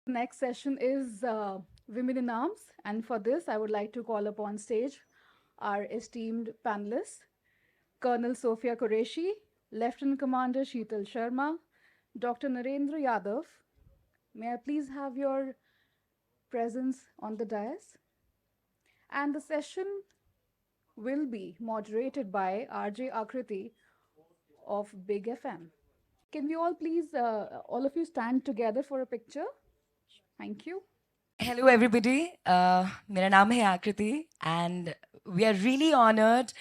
Next session is Women in Arms, and for this, I would like to call upon stage our esteemed panelists, Colonel Sophia Qureshi, Lieutenant Commander Sheetal Sharma, Dr. Narendra Yadav. May I please have your presence on the dais? And the session will be moderated by RJ Aakriti of Big FM. Can we all please, all of you stand together for a picture? Thank you. Hello, everybody. मेरा नाम है आकृति and we are really honored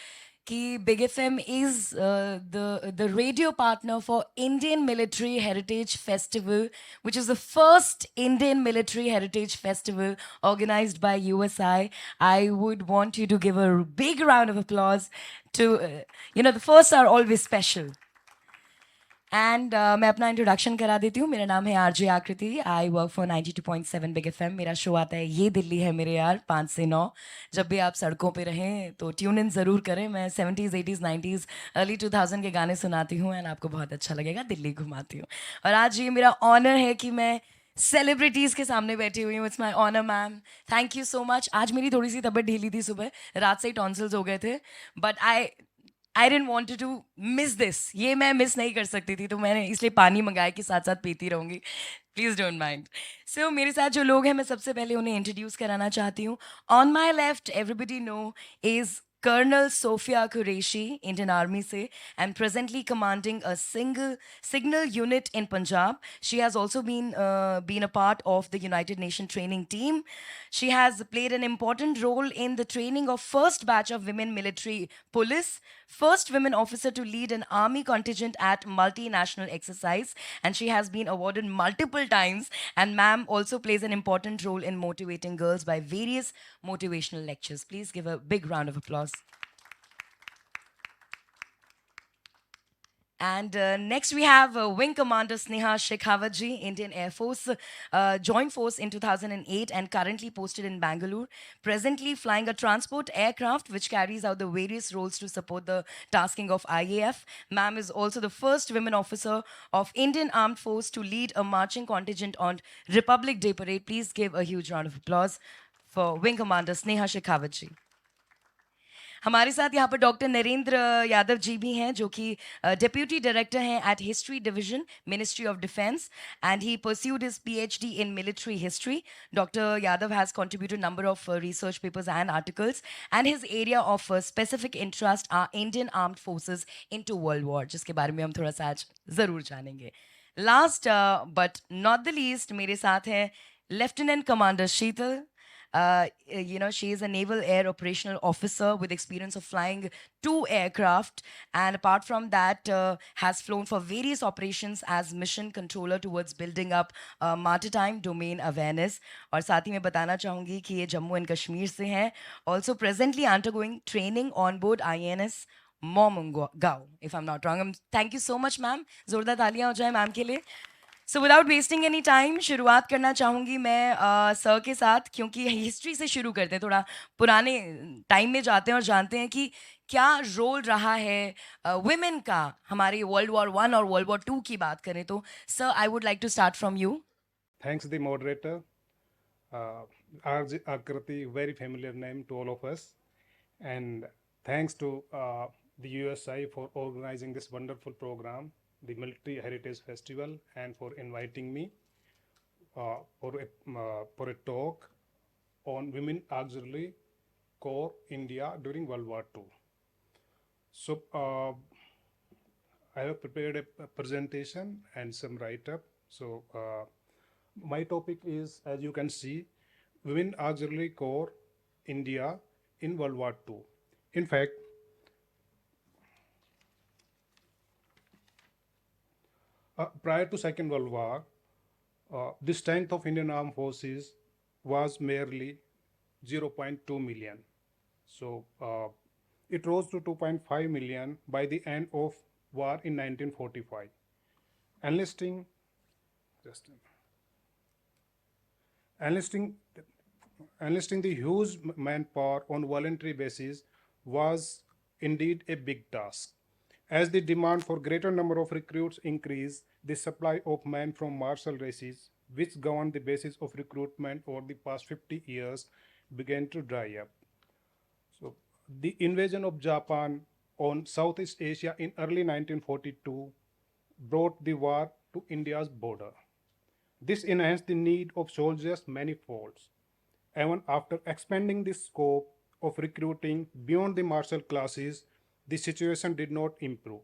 कि Big FM is the radio partner for Indian Military Heritage Festival, which is the first Indian Military Heritage Festival organized by USI. I would want you to give a big round of applause to, the firsts are always special. And मैं अपना introduction करा देती हूँ. मेरा नाम है RJ आकृति. I work for 92.7 big FM. मेरा शो आता है ये दिल्ली है मेरे यार 5 से 9. जब भी आप सड़कों पे रहें तो ट्यून इन ज़रूर करें. मैं 70s 80s 90s अर्ली 2000 के गाने सुनाती हूँ एंड आपको बहुत अच्छा लगेगा. दिल्ली घुमाती हूँ. और आज ये मेरा ऑनर है कि मैं सेलिब्रिटीज़ के सामने बैठी हुई हूँ. It's my honour ma'am. Thank you so much. आज मेरी थोड़ी सी तबीयत ढीली थी. सुबह रात से ही टॉन्सिल्स हो गए थे. But I didn't want to miss this. ये मैं मिस नहीं कर सकती थी, तो मैंने इसलिए पानी मंगाया कि साथ साथ पीती रहूँगी. Please don't mind. सो मेरे साथ जो लोग हैं मैं सबसे पहले उन्हें इंट्रोड्यूस कराना चाहती हूँ. On my left everybody know is Colonel Sophia Qureshi, Indian Army se, and presently commanding a single signal unit in Punjab. She has also been a part of the United Nations training team. She has played an important role in the training of first batch of women military police, first women officer to lead an army contingent at multinational exercise, and she has been awarded multiple times. And ma'am also plays an important role in motivating girls by various motivational lectures. Please give a big round of applause. And next we have Wing Commander Sneha Shekhawatji, Indian Air Force, joined force in 2008 and currently posted in Bangalore, presently flying a transport aircraft which carries out the various roles to support the tasking of IAF. Ma'am is also the first women officer of Indian Armed Force to lead a marching contingent on Republic Day Parade. Please give a huge round of applause for Wing Commander Sneha Shekhawatji. हमारे साथ यहाँ पर doctor Narendra Yadav ji भी हैं, जो कि deputy director हैं at history division, ministry of defence, and he pursued his PhD in military history. Doctor Yadav has contributed number of research papers and articles, and his area of specific interest are Indian armed forces into world war, जिसके बारे में हम थोड़ा सा आज ज़रूर जानेंगे. Last but not the least मेरे साथ हैं lieutenant commander Sheetal. She is a naval air operational officer with experience of flying 2 aircraft, and apart from that, has flown for various operations as mission controller towards building up maritime domain awareness. और साथ ही मैं बताना चाहूँगी कि ये Jammu and Kashmir से हैं. Also presently undergoing training on board INS Momungao, if I'm not wrong. Thank you so much, ma'am. जोरदार तालियां हो जाए मैम के लिए. So without wasting any time शुरुआत करना चाहूँगी मैं सर के साथ, क्योंकि हिस्ट्री से शुरू करते हैं, थोड़ा पुराने टाइम में जाते हैं और जानते हैं कि क्या रोल रहा है वुमेन का हमारे वर्ल्ड वॉर 1 और वर्ल्ड वॉर 2 की बात करें तो. Sir, I would like to start from you. Thanks the moderator. RJ Aakriti, very familiar name to all of us. And thanks to the USI for organizing this wonderful program, the Military Heritage Festival, and for inviting me for a talk on Women Auxiliary Corps India during World War II. So I have prepared a presentation and some write-up. So my topic is, as you can see, Women Auxiliary Corps India in World War II. In fact, prior to Second World War, the strength of Indian Armed Forces was merely 0.2 million. So it rose to 2.5 million by the end of war in 1945. Enlisting the huge manpower on voluntary basis was indeed a big task. As the demand for greater number of recruits increased, the supply of men from martial races which governed the basis of recruitment over the past 50 years, began to dry up. So, the invasion of Japan on Southeast Asia in early 1942 brought the war to India's border. This enhanced the need of soldiers manifolds. Even after expanding the scope of recruiting beyond the martial classes, the situation did not improve.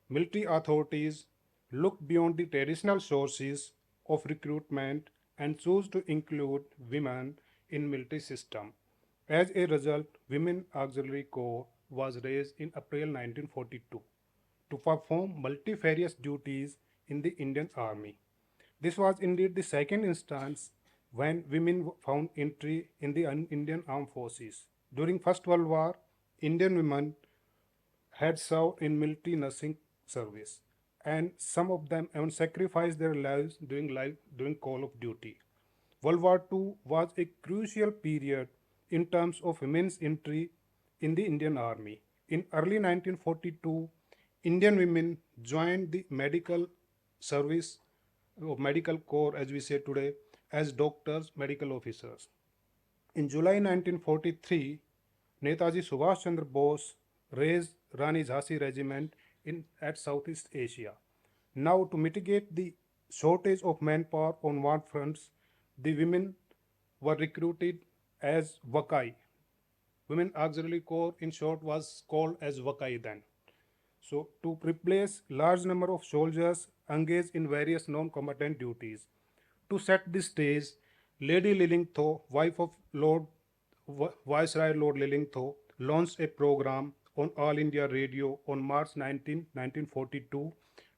Military authorities looked beyond the traditional sources of recruitment and chose to include women in military system. As a result, Women Auxiliary Corps was raised in April 1942 to perform multifarious duties in the Indian Army. This was indeed the second instance when women found entry in the Indian Armed Forces. During First World War, Indian women had served in military nursing service, and some of them even sacrificed their lives during call of duty. World War II was a crucial period in terms of women's entry in the Indian Army. In early 1942, Indian women joined the medical service of medical corps, as we say today, as doctors, medical officers. In July 1943, Netaji Subhash Chandra Bose raised Rani Jhansi Regiment at Southeast Asia. Now, to mitigate the shortage of manpower on war fronts, the women were recruited as Wakai. Women Auxiliary Corps, in short, was called as Wakai then. So, to replace large number of soldiers engaged in various non-combatant duties. To set the stage, Lady Lillingthough, wife of Viceroy Lord Lillingthough, launched a program on All India Radio on March 19, 1942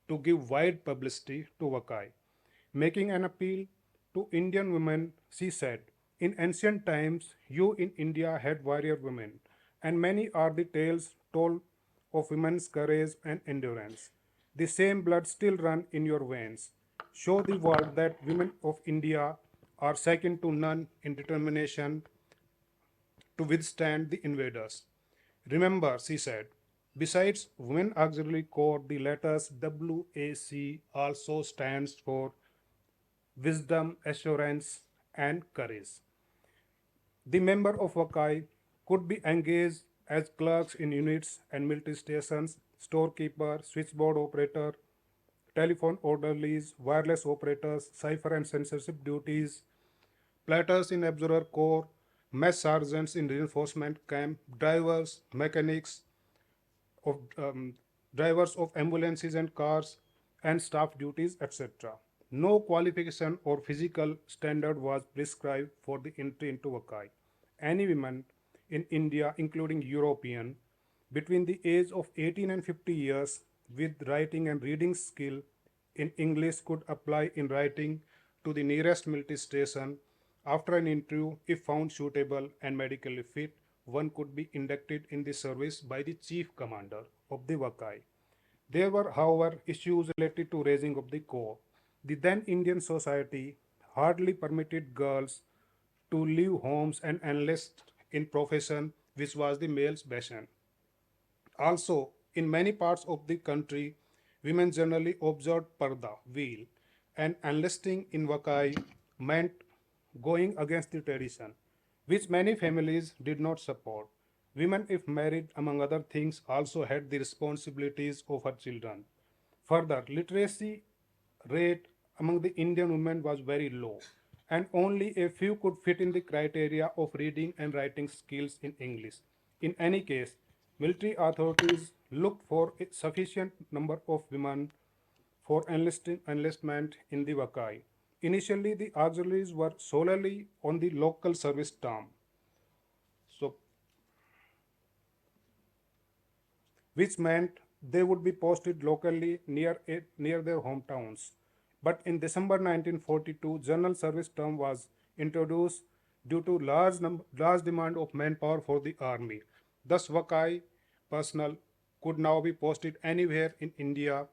to give wide publicity to Wakai. Making an appeal to Indian women, she said, "In ancient times, you in India had warrior women, and many are the tales told of women's courage and endurance. The same blood still runs in your veins. Show the world that women of India are second to none in determination to withstand the invaders. Remember," she said, "besides Women Auxiliary Corps, the letters WAC also stands for wisdom, assurance, and courage. The member of Wakai could be engaged as clerks in units and military stations, storekeeper, switchboard operator, telephone orderlies, wireless operators, cipher and censorship duties, platters in Observer Corps, mess sergeants in reinforcement camp, mechanics, of drivers of ambulances and cars, and staff duties, etc. No qualification or physical standard was prescribed for the entry into Wakai. Any woman in India, including European, between the age of 18 and 50 years with writing and reading skill in English could apply in writing to the nearest military station. After an interview, if found suitable and medically fit, one could be inducted in the service by the chief commander of the Wakai. There were, however, issues related to raising of the corps. The then Indian society hardly permitted girls to leave homes and enlist in profession which was the male's passion. Also, in many parts of the country, women generally observed parda, veil, and enlisting in Wakai meant going against the tradition, which many families did not support. Women, if married, among other things, also had the responsibilities of her children. Further, literacy rate among the Indian women was very low, and only a few could fit in the criteria of reading and writing skills in English. In any case, military authorities looked for a sufficient number of women for enlistment in the Wakai. Initially, the auxiliaries were solely on the local service term, so which meant they would be posted locally near their hometowns. But in December 1942, general service term was introduced due to large demand of manpower for the army. Thus, Wakai personnel could now be posted anywhere in India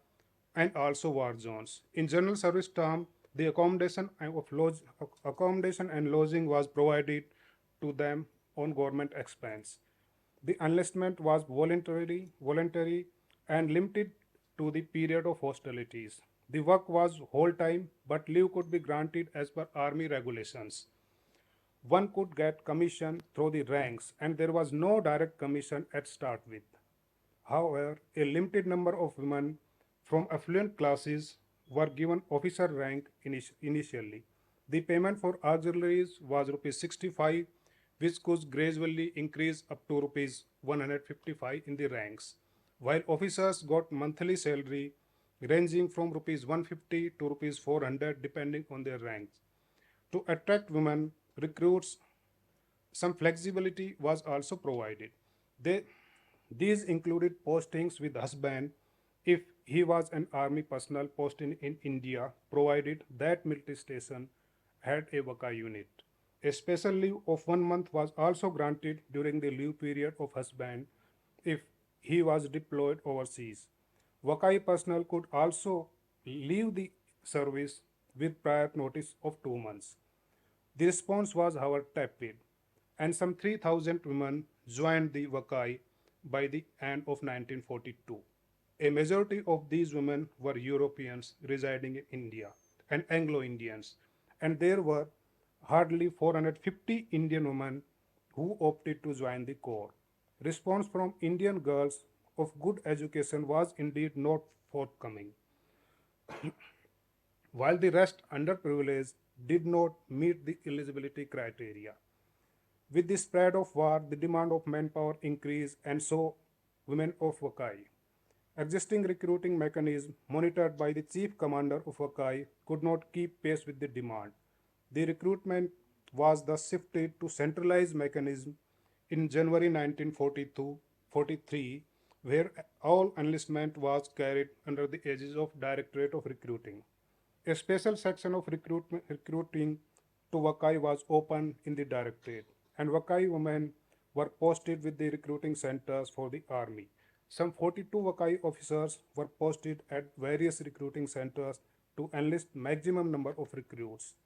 and also war zones. In general service term, the accommodation and lodging was provided to them on government expense. The enlistment was voluntary and limited to the period of hostilities. The work was whole time, but leave could be granted as per army regulations. One could get commission through the ranks, and there was no direct commission at start with. However, a limited number of women from affluent classes were given officer rank initially. The payment for auxiliaries was rupees 65, which could gradually increase up to rupees 155 in the ranks, while officers got monthly salary ranging from rupees 150 to rupees 400 depending on their ranks. To attract women recruits, some flexibility was also provided. They, these included postings with husband if he was an army personnel posted in India, provided that military station had a Waka unit. A special leave of 1 month was also granted during the leave period of husband if he was deployed overseas. Wakai personnel could also leave the service with prior notice of 2 months. The response was, however, tepid, and some 3,000 women joined the Wakai by the end of 1942. A majority of these women were Europeans residing in India and Anglo Indians, and there were hardly 450 Indian women who opted to join the corps. Response from Indian girls of good education was indeed not forthcoming, while the rest underprivileged did not meet the eligibility criteria. With the spread of war, the demand of manpower increased, and so women of Wakai. Existing recruiting mechanism monitored by the chief commander of Wakai could not keep pace with the demand. The recruitment was thus shifted to centralized mechanism in January 1942-43, where all enlistment was carried under the aegis of Directorate of Recruiting. A special section of recruiting to Wakai was opened in the directorate, and Wakai women were posted with the recruiting centers for the army. Some 42 Wakai officers were posted at various recruiting centers to enlist maximum number of recruits.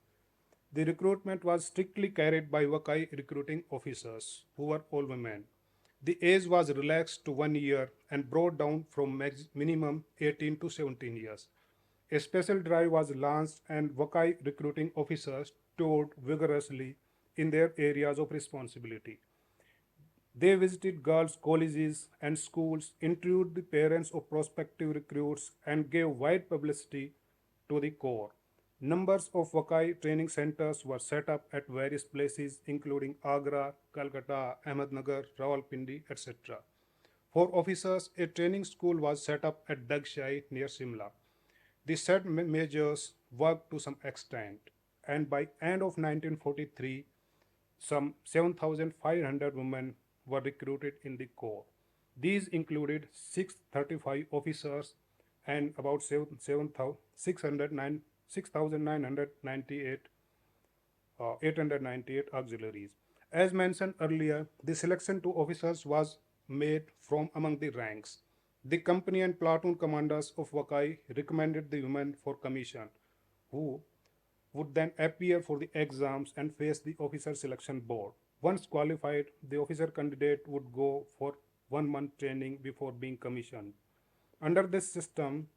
The recruitment was strictly carried by Wakai recruiting officers, who were all women. The age was relaxed to 1 year and brought down from minimum 18 to 17 years. A special drive was launched, and Wakai recruiting officers toured vigorously in their areas of responsibility. They visited girls' colleges and schools, interviewed the parents of prospective recruits, and gave wide publicity to the corps. Numbers of Wakai training centers were set up at various places, including Agra, Calcutta, Ahmednagar, Rawalpindi, etc. For officers, a training school was set up at Dagshai near Simla. The said measures worked to some extent, and by end of 1943, some 7,500 women were recruited in the corps. These included 635 officers and about 6,998 898 auxiliaries. As mentioned earlier, the selection to officers was made from among the ranks. The company and platoon commanders of Wakai recommended the women for commission, who would then appear for the exams and face the officer selection board. Once qualified, the officer candidate would go for 1 month training before being commissioned. Under this system,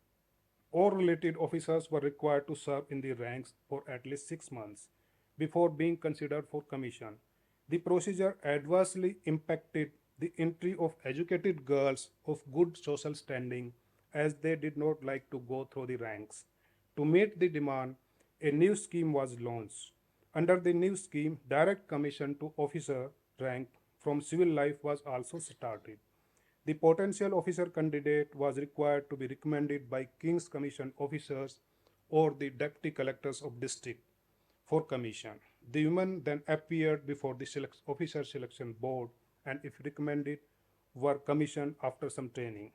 all related officers were required to serve in the ranks for at least 6 months before being considered for commission. The procedure adversely impacted the entry of educated girls of good social standing, as they did not like to go through the ranks. To meet the demand, a new scheme was launched. Under the new scheme, direct commission to officer rank from civil life was also started. The potential officer candidate was required to be recommended by King's Commission officers or the deputy collectors of district for commission. The women then appeared before the officer selection board, and if recommended, were commissioned after some training.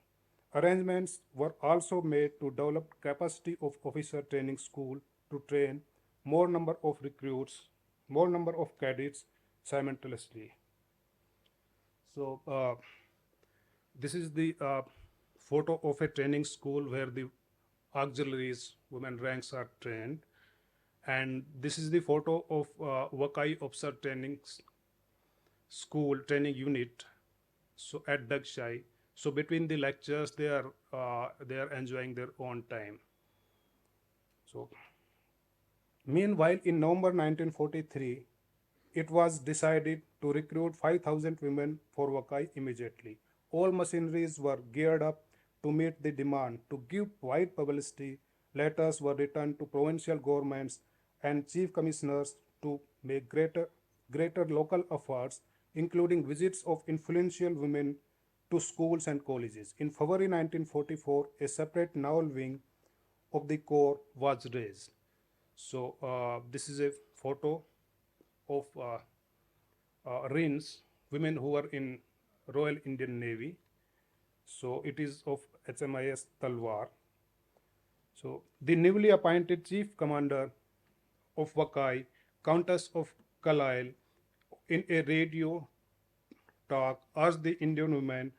Arrangements were also made to develop capacity of officer training school to train more number of recruits, more number of cadets simultaneously. So this is the photo of a training school where the auxiliaries, women ranks are trained. And this is the photo of Wakai Officer Training School Training Unit. So at Dagshai. So between the lectures, they are enjoying their own time. So, meanwhile, in November 1943, it was decided to recruit 5,000 women for Wakai immediately. All machineries were geared up to meet the demand. To give wide publicity, letters were written to provincial governments and chief commissioners to make greater local efforts, including visits of influential women to schools and colleges. In February 1944, a separate naval wing of the Corps was raised. So this is a photo of RINs, women who were in Royal Indian Navy. So it is of HMIS Talwar. So the newly appointed chief commander of Wakai, Countess of Carlisle, in a radio talk asked the Indian women,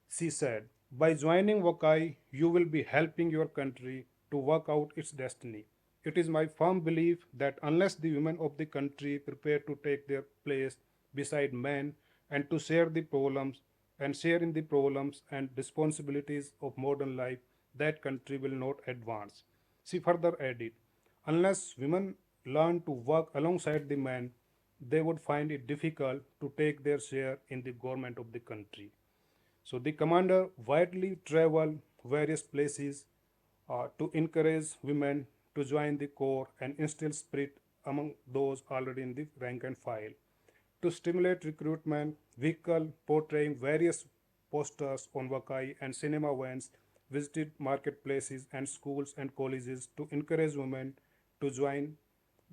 she said, by joining Wakai, you will be helping your country to work out its destiny. It is my firm belief that unless the women of the country prepare to take their place beside men and to share the problems and share in the problems and responsibilities of modern life, that country will not advance. She further added, unless women learn to work alongside the men, they would find it difficult to take their share in the government of the country. So the commander widely traveled various places to encourage women to join the corps and instill spirit among those already in the rank and file. To stimulate recruitment, vehicle portraying various posters on Wakai and cinema vans visited marketplaces and schools and colleges to encourage women to join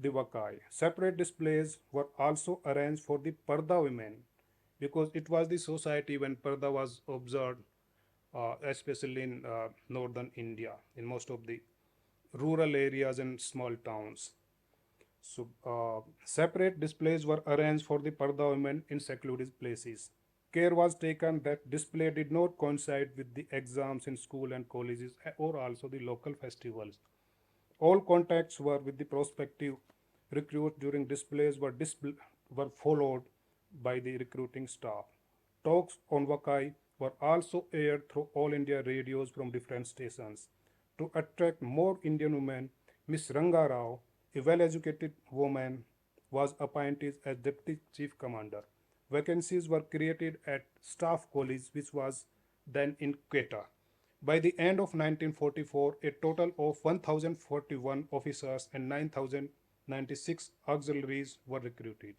the Wakai. Separate displays were also arranged for the Parda women because it was the society when Parda was observed, especially in northern India, in most of the rural areas and small towns. So, separate displays were arranged for the Parda women in secluded places. Care was taken that display did not coincide with the exams in school and colleges or also the local festivals. All contacts were with the prospective recruits during displays were followed by the recruiting staff. Talks on Wakai were also aired through all India radios from different stations. To attract more Indian women, Miss Ranga Rao, a well-educated woman, was appointed as Deputy Chief Commander. Vacancies were created at Staff College, which was then in Quetta. By the end of 1944, a total of 1,041 officers and 9,096 auxiliaries were recruited.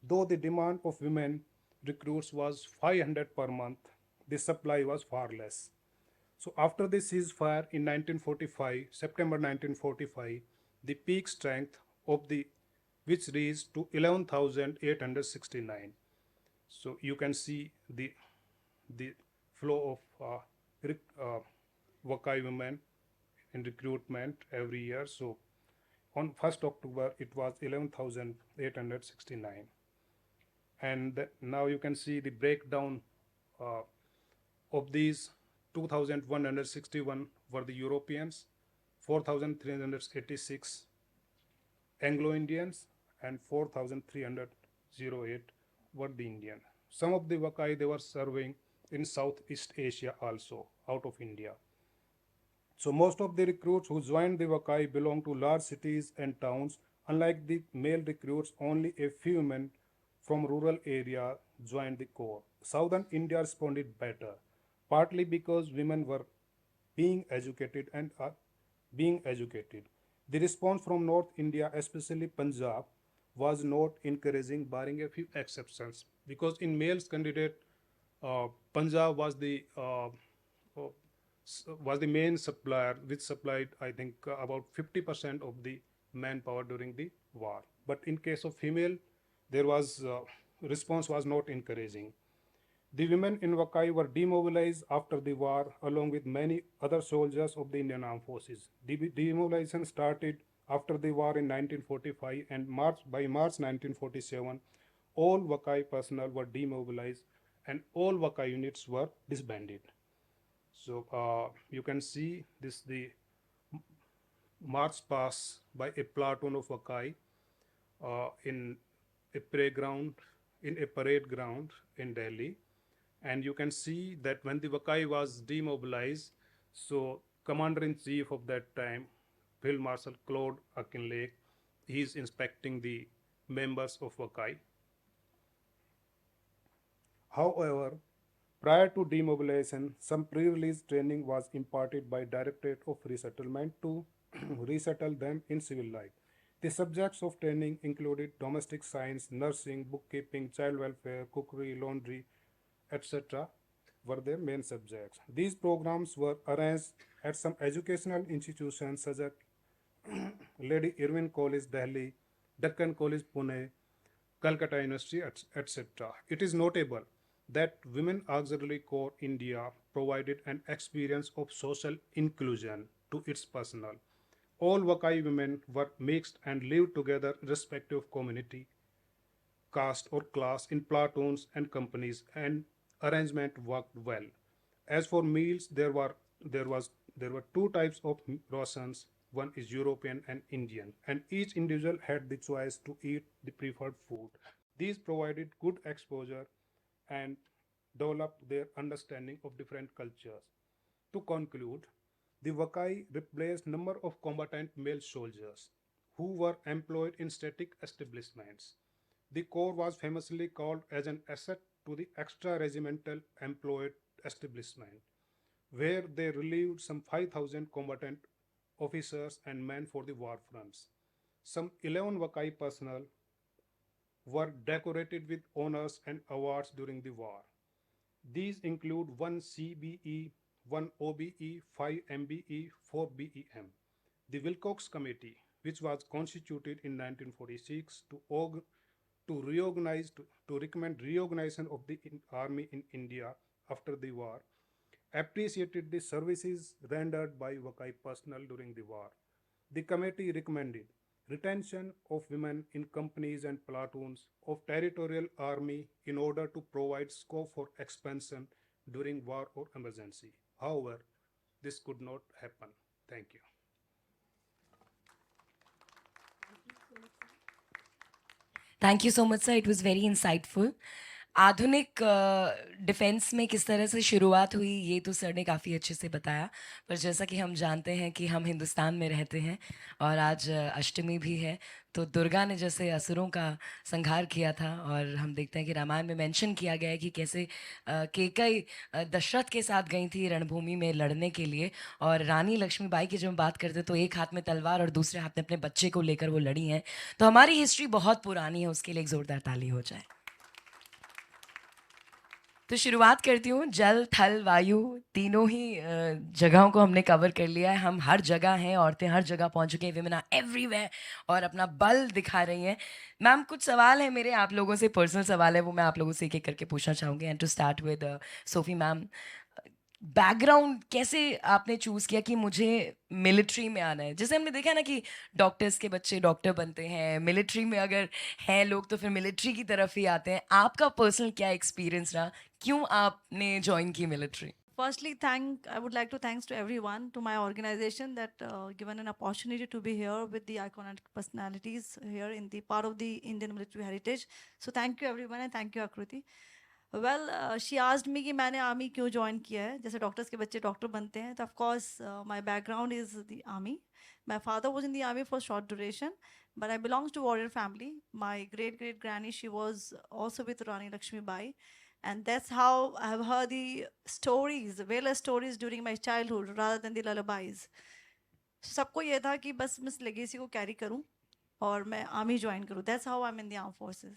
Though the demand of women recruits was 500 per month, the supply was far less. So after the ceasefire in 1945, September 1945, the peak strength of the which reached to 11,869. So you can see the flow of Wakai women in recruitment every year. So on 1st October it was 11,869, and now you can see the breakdown uh, of these. 2,161 were the Europeans, 4,386 Anglo-Indians, and 4,308 were the Indian. Some of the Wakai they were serving in Southeast Asia also, out of India. So most of the recruits who joined the Wakai belong to large cities and towns. Unlike the male recruits, only a few men from rural area joined the corps. Southern India responded better, partly because women were being educated and are being educated. The response from North India, especially Punjab, was not encouraging, barring a few exceptions. Because in males candidate, Punjab was the main supplier, which supplied I think about 50% of the manpower during the war. But in case of female, there was response was not encouraging. The women in Wakai were demobilized after the war, along with many other soldiers of the Indian Armed Forces. The demobilization started after the war in 1945, and by March 1947, all Wakai personnel were demobilized and all Wakai units were disbanded. So you can see this the march pass by a platoon of Wakai in a parade ground in Delhi, and you can see that when the Wakai was demobilized, so commander in chief of that time, Field Marshal Claude Akinlake. He is inspecting the members of Wakai. However, prior to demobilization, some pre-release training was imparted by Directorate of Resettlement to resettle them in civil life. The subjects of training included domestic science, nursing, bookkeeping, child welfare, cookery, laundry, etc. were their main subjects. These programs were arranged at some educational institutions such as Lady Irwin College, Delhi, Deccan College, Pune, Calcutta University, etc. It is notable that Women Auxiliary Corps India provided an experience of social inclusion to its personnel. All Wakai women were mixed and lived together irrespective of community, caste or class in platoons and companies, and arrangement worked well. As for meals, there were two types of rations. One is European and Indian, and each individual had the choice to eat the preferred food. These provided good exposure and developed their understanding of different cultures. To conclude, the Wakai replaced number of combatant male soldiers who were employed in static establishments. The corps was famously called as an asset to the extra regimental employed establishment, where they relieved some 5,000 combatant officers and men for the war fronts. Some 11 Wakai personnel were decorated with honors and awards during the war. These include 1 CBE, 1 OBE, 5 MBE, 4 BEM. The Wilcox Committee, which was constituted in 1946 to recommend reorganization of the army in India after the war, appreciated the services rendered by Wakai personnel during the war. The committee recommended retention of women in companies and platoons of territorial army in order to provide scope for expansion during war or emergency. However, this could not happen. Thank you. Thank you so much sir, it was very insightful. आधुनिक defence में किस तरह से शुरुआत हुई ये तो sir ने काफ़ी अच्छे से बताया, पर जैसा कि हम जानते हैं कि हम हिंदुस्तान में रहते हैं और आज अष्टमी भी है, तो दुर्गा ने जैसे असुरों का संहार किया था और हम देखते हैं कि रामायण में मेंशन किया गया है कि कैसे केकई दशरथ के साथ गई थी रणभूमि में लड़ने के लिए, और रानी लक्ष्मीबाई की जब हम बात करते हैं तो एक हाथ में तलवार और दूसरे हाथ में अपने बच्चे को लेकर वो लड़ी हैं. तो हमारी हिस्ट्री बहुत पुरानी है, उसके लिए एक ज़ोरदार ताली हो जाए. तो शुरुआत करती हूँ. जल, थल, वायु तीनों ही जगहों को हमने कवर कर लिया है. हम हर जगह हैं, औरतें हर जगह पहुँच चुकी हैं, विमेन आर एवरीवेयर और अपना बल दिखा रही हैं. मैम, कुछ सवाल है मेरे आप लोगों से, पर्सनल सवाल है, वो मैं आप लोगों से एक एक करके पूछना चाहूँगी. And to start with Sophie ma'am, background कैसे आपने चूज़ किया कि मुझे मिलिट्री में आना है? जैसे हमने देखा है ना कि डॉक्टर्स के बच्चे डॉक्टर बनते हैं, मिलिट्री में अगर हैं लोग तो फिर मिलिट्री की तरफ ही आते हैं. आपका पर्सनल क्या एक्सपीरियंस रहा, क्यों आपने ज्वाइन की military? Firstly, I would like to thanks to everyone, to my organization that given an opportunity to be here with the iconic personalities here in the part of the Indian military heritage. So thank you everyone and thank you Aakriti. Well, she asked me कि मैंने army क्यों join किया है. जैसे doctors के बच्चे doctor बनते हैं, तो of course my background is the army. My father was in the army for short duration, but I belongs to warrior family. My great great granny, she was also with Rani Lakshmi Bai, and that's how I have heard the stories, various stories during my childhood rather than the lullabies. सबको ये था कि बस मैं legacy को carry करूं और मैं आर्मी ज्वाइन करूं. That's how I'm in the armed forces.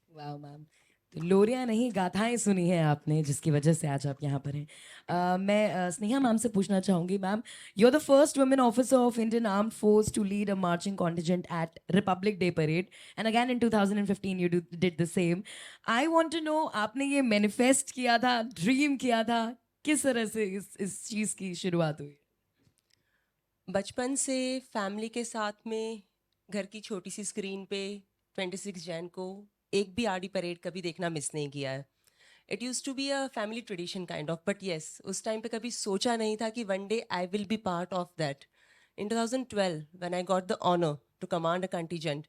वाह मैम, तो लोरियाँ नहीं गाथाएं सुनी हैं आपने, जिसकी वजह से आज आप यहाँ पर हैं. मैं स्नेहा मैम से पूछना चाहूँगी. Ma'am, you are the first women officer of Indian armed force to lead a marching contingent at Republic Day parade, and again in 2015 you did the same. I want to know, आपने ये manifest किया था, dream किया था, किस तरह से इस चीज़ की शुरुआत हुई? बचपन से फैमिली के साथ में घर की छोटी सी स्क्रीन पे 26 जैन को एक भी आरडी परेड कभी देखना मिस नहीं किया है. It use to be a family tradition kind of, but yes, उस टाइम पे कभी सोचा नहीं था कि one day I will be part of that. In 2012 when I got the honour to command a contingent,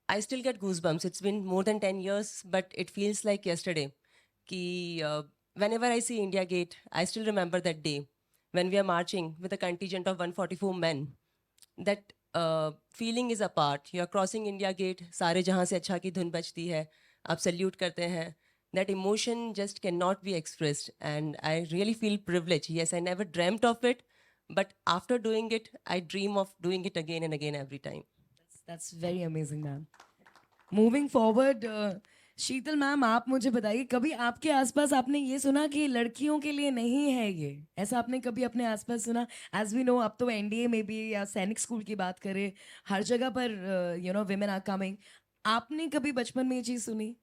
I still get goosebumps. It's been more than 10 years, but it feels like yesterday. Ki, whenever I see India Gate, I still remember that day when we are marching with a contingent of 144 men that feeling is apart. You are crossing India Gate, सारे जहाँ से अच्छा की धुन बजती है, आप salute करते हैं. That emotion just cannot be expressed, and I really feel privileged. Yes, I never dreamt of it, but after doing it, I dream of doing it again and again every time. That's very amazing, ma'am. Moving forward, Sheetal ma'am, आप मुझे बताइए, कभी आपके आसपास आपने ये सुना कि लड़कियों के लिए नहीं है ये? ऐसा आपने कभी अपने आसपास सुना? एज वी नो, अब तो एनडीए में भी या सैनिक स्कूल की बात करें, हर जगह पर विमेन आर कमिंग. आपने कभी बचपन में ये चीज़ सुनी?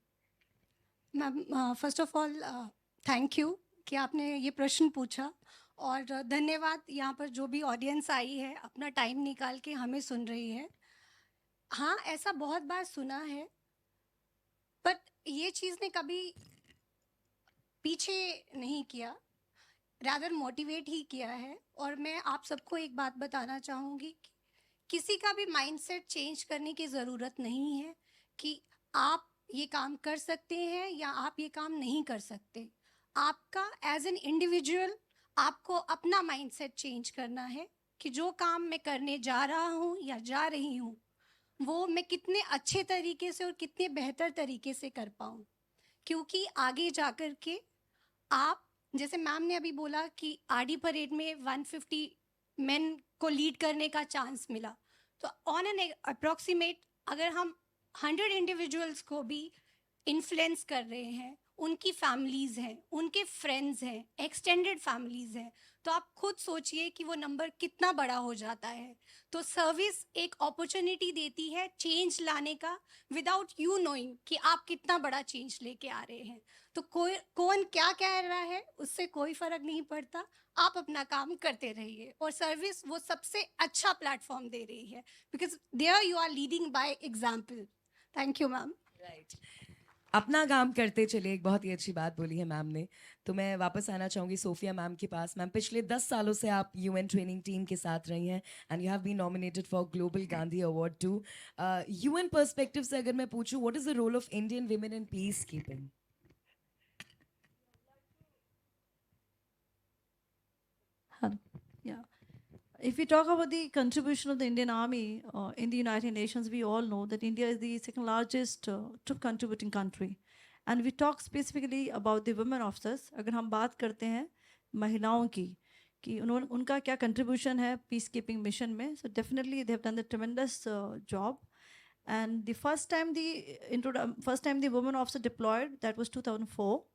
Ma'am, first of all thank you कि आपने ये प्रश्न पूछा, और धन्यवाद यहाँ पर जो भी ऑडियंस आई है अपना टाइम निकाल के हमें सुन रही है. हाँ, ऐसा बहुत बार सुना है, बट ये चीज़ ने कभी पीछे नहीं किया, रादर मोटिवेट ही किया है. और मैं आप सबको एक बात बताना चाहूँगी कि किसी का भी माइंडसेट चेंज करने की ज़रूरत नहीं है कि आप ये काम कर सकते हैं या आप ये काम नहीं कर सकते. आपका एज एन इंडिविजुअल आपको अपना माइंडसेट चेंज करना है कि जो काम मैं करने जा रहा हूँ या जा रही हूँ वो मैं कितने अच्छे तरीके से और कितने बेहतर तरीके से कर पाऊँ. क्योंकि आगे जाकर के आप, जैसे मैम ने अभी बोला कि आरडी परेड में 150 मेन को लीड करने का चांस मिला, तो ऑन एन अप्रॉक्सीमेट अगर हम 100 इंडिविजुअल्स को भी इन्फ्लुएंस कर रहे हैं, उनकी फैमिलीज़ हैं, उनके फ्रेंड्स हैं, एक्सटेंडेड फैमिलीज़ हैं, तो आप खुद सोचिए कि वो नंबर कितना बड़ा हो जाता है. तो सर्विस एक अपॉर्चुनिटी देती है चेंज लाने का, विदाउट यू नोइंग कि आप कितना बड़ा चेंज लेके आ रहे हैं. तो कौन क्या कह रहा है उससे कोई फर्क नहीं पड़ता, आप अपना काम करते रहिए. और सर्विस वो सबसे अच्छा प्लेटफॉर्म दे रही है, because there you are leading by example. Thank you ma'am. Right. अपना काम करते चले, एक बहुत ही अच्छी बात बोली है मैम ने. तो मैं वापस आना चाहूँगी सोफिया मैम के पास. मैम, पिछले 10 सालों से आप यूएन ट्रेनिंग टीम के साथ रही हैं and you have been nominated for global Gandhi award too. UN perspective से अगर मैं पूछूँ, what is the role of Indian women in peace keeping? Yeah. If we talk about the contribution of the Indian Army in the United Nations, we all know that India is the second largest troop contributing country. And we talk specifically about the women officers. अगर हम बात करते हैं महिलाओं की कि उनका क्या contribution है peacekeeping mission में, so definitely they have done the tremendous job. And the first time the women officer deployed, that was 2004.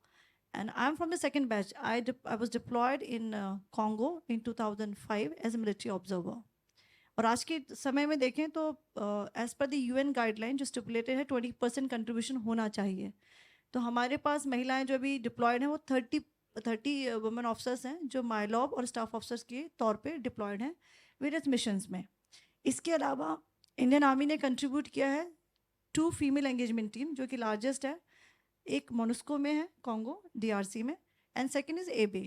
And I'm from the second batch. I was deployed in Congo in 2005 as a military observer. और आज के समय में देखें तो as पर the UN guideline जो stipulated है 20% कंट्रीब्यूशन होना चाहिए. तो हमारे पास महिलाएं जो अभी डिप्लॉयड हैं वो 30 वुमेन ऑफिसर्स हैं जो माइलॉब और स्टाफ ऑफिसर्स के तौर पे डिप्लॉयड हैं वेरियस मिशंस में. इसके अलावा इंडियन आर्मी ने कंट्रीब्यूट किया है 2 फीमेल एंगेजमेंट टीम जो कि लार्जेस्ट है. एक मोनुस्को में है कॉन्गो डीआरसी में, एंड सेकंड इज़ एबे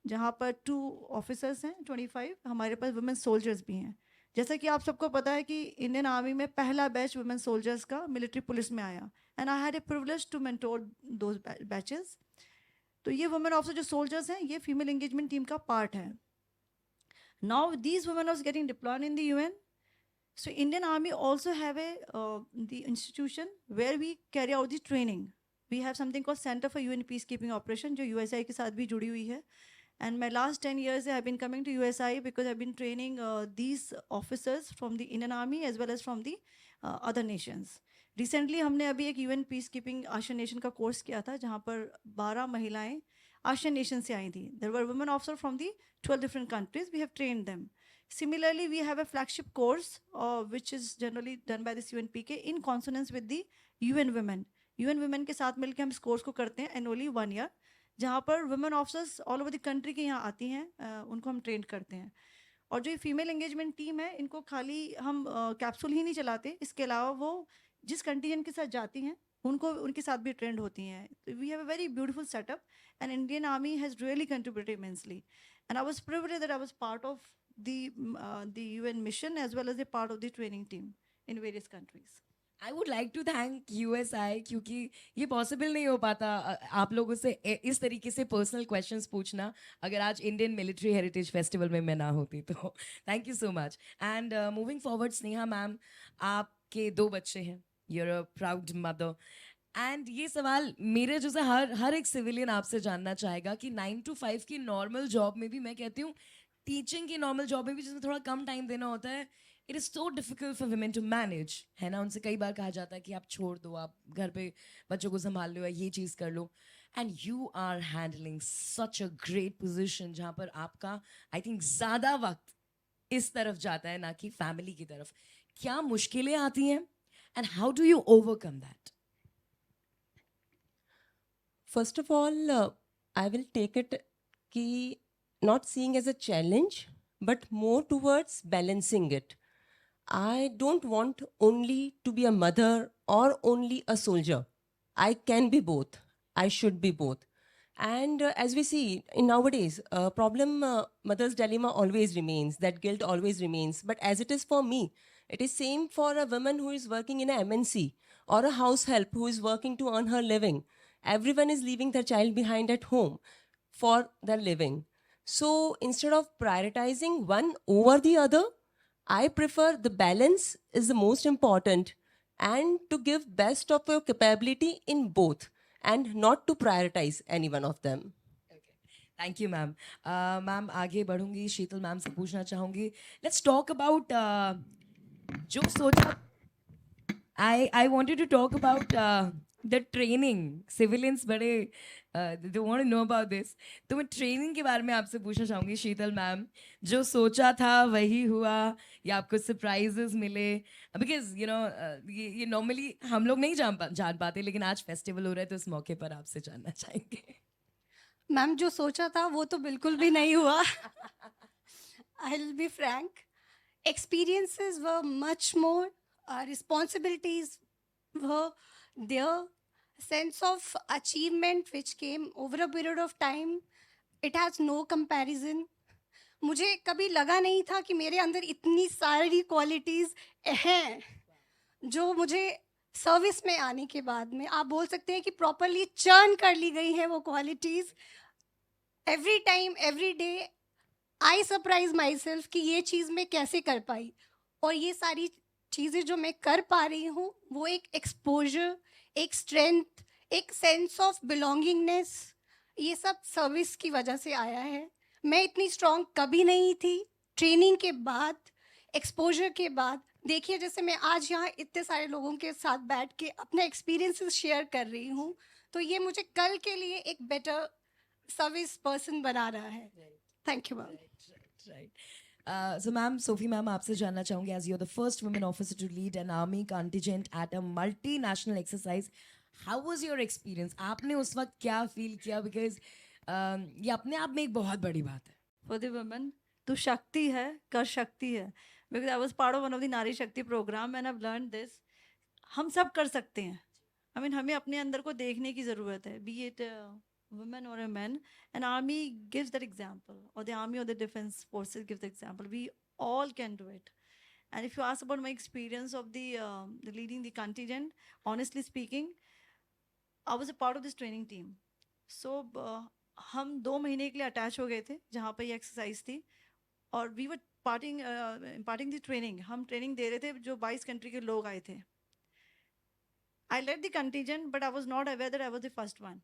जहाँ पर 2 ऑफिसर्स हैं 25. हमारे पास वुमेन सोल्जर्स भी हैं. जैसा कि आप सबको पता है कि इंडियन आर्मी में पहला बैच वुमेन सोल्जर्स का मिलिट्री पुलिस में आया, and I had a privilege to mentor those batches. तो ये वुमेन ऑफिसर जो सोल्जर्स हैं ये फीमेल एंगेजमेंट टीम का पार्ट है. Now these women are getting deployed in the UN. So Indian Army also have the institution where we carry out the training. We have something called Center for UN Peacekeeping Operation जो USI के साथ भी जुड़ी हुई है. And my last 10 years I have been coming to USI because I have been training these officers from the Indian Army as well as from the other nations. Recently हमने अभी एक UN Peacekeeping ASEAN Nation का course किया था जहाँ पर 12 महिलाएं ASEAN Nation से आई थी. There were women officers from the 12 different countries. We have trained them. Similarly, we have a flagship course which is generally done by this UNPK in consonance with the UN Women. UN Women के साथ मिलकर हम इस course को करते हैं annually 1 year, जहाँ पर women officers all over the country के यहाँ आती हैं, उनको हम ट्रेन करते हैं. और जो ये फीमेल एंगेजमेंट टीम है इनको खाली हम कैप्सूल ही नहीं चलाते, इसके अलावा वो जिस कंटीजेंट के साथ जाती हैं उनको उनके साथ भी ट्रेंड होती हैं. We have a very beautiful setup and Indian army has really contributed immensely, and I was privileged that I was part of the UN mission as well as a part of the training team in various countries. I would like to thank USI, क्योंकि ये possible नहीं हो पाता आप लोगों से इस तरीके से पर्सनल क्वेश्चंस पूछना अगर आज इंडियन मिलिट्री हेरिटेज फेस्टिवल में मैं ना होती तो। Thank you so much. And moving forward, Sneha ma'am, आपके 2 बच्चे हैं, you're a proud mother, and ये सवाल मेरे जैसे हर हर एक सिविलियन आपसे जानना चाहेगा कि 9 to 5 की नॉर्मल जॉब में भी, मैं कहती हूँ टीचिंग की नॉर्मल जॉब में भी जिसमें थोड़ा कम टाइम देना होता है, it is so difficult for women to manage, है ना। उनसे कई बार कहा जाता है कि आप छोड़ दो, आप घर पे बच्चों को संभाल लो या ये चीज़ कर लो, and you are handling such a great position जहाँ पर आपका आई थिंक ज़्यादा वक्त इस तरफ जाता है ना कि फैमिली की तरफ। क्या मुश्किलें आती हैं and how do you overcome that? First of all, I will take it ki not seeing as a challenge, but more towards balancing it. I don't want only to be a mother or only a soldier. I can be both. I should be both. And as we see in nowadays, problem mother's dilemma always remains. That guilt always remains. But as it is for me, it is same for a woman who is working in a MNC or a house help who is working to earn her living. Everyone is leaving their child behind at home for their living. So instead of prioritizing one over the other, I prefer the balance is the most important, and to give best of your capability in both and not to prioritize any one of them. Thank you ma'am. Ma'am आगे बढ़ूंगी, शीतल ma'am से पूछना चाहूंगी, let's talk about जो सोचा, I wanted to talk about the training. Civilians बड़े they want to know about this. तो मैं training के बारे में आपसे पूछना चाहूँगी शीतल मैम, जो सोचा था वही हुआ या आपको सरप्राइजेस मिले? बिकॉज यू नो ये नॉर्मली हम लोग नहीं जान पाते, लेकिन आज फेस्टिवल हो रहा है तो इस मौके पर आपसे जानना चाहेंगे। मैम जो सोचा था वो तो बिल्कुल भी नहीं हुआ। आई will be frank, experiences were much more, responsibilities were there, sense of achievement which came over a period of time, it has no comparison. मुझे कभी लगा नहीं था कि मेरे अंदर इतनी सारी क्वालिटीज़ हैं जो मुझे सर्विस में आने के बाद में आप बोल सकते हैं कि प्रॉपरली चर्न कर ली गई है वो qualities. Every time every day I surprise my self कि ये चीज़ मैं कैसे कर पाई, और ये सारी चीज़ें जो मैं कर पा रही हूँ वो एक एक्सपोजर, एक स्ट्रेंथ, एक सेंस ऑफ बिलोंगिंगनेस, ये सब सर्विस की वजह से आया है। मैं इतनी स्ट्रॉन्ग कभी नहीं थी। ट्रेनिंग के बाद, एक्सपोजर के बाद, देखिए जैसे मैं आज यहाँ इतने सारे लोगों के साथ बैठ के अपना एक्सपीरियंसेस शेयर कर रही हूँ, तो ये मुझे कल के लिए एक बेटर सर्विस पर्सन बना रहा है। Thank you ma'am. Right. So, ma'am, Sophie, ma'am, आपसे जानना चाहूँगी, as you're the first woman officer to lead an army contingent at a multinational exercise, how was your experience? आपने उस वक्त क्या feel किया? Because ये अपने आप में एक बहुत बड़ी बात है। For the women, तू शक्ति है, कर शक्ति है। Because I was part of one of the नारी शक्ति program and I've learned this. हम सब कर सकते हैं। I mean, हमें अपने अंदर को देखने की ज़रूरत है। Be it women or a man, an army gives that example, or the army or the defense forces gives the example. We all can do it. And if you ask about my experience of the leading the contingent, honestly speaking, I was a part of this training team. So हम 2 महीने के लिए attach हो गए थे जहाँ पर ये एक्सरसाइज थी, और we were imparting the training. हम ट्रेनिंग दे रहे थे, जो 22 कंट्री के लोग आए थे। I led the contingent, but I was not aware that I was the first one.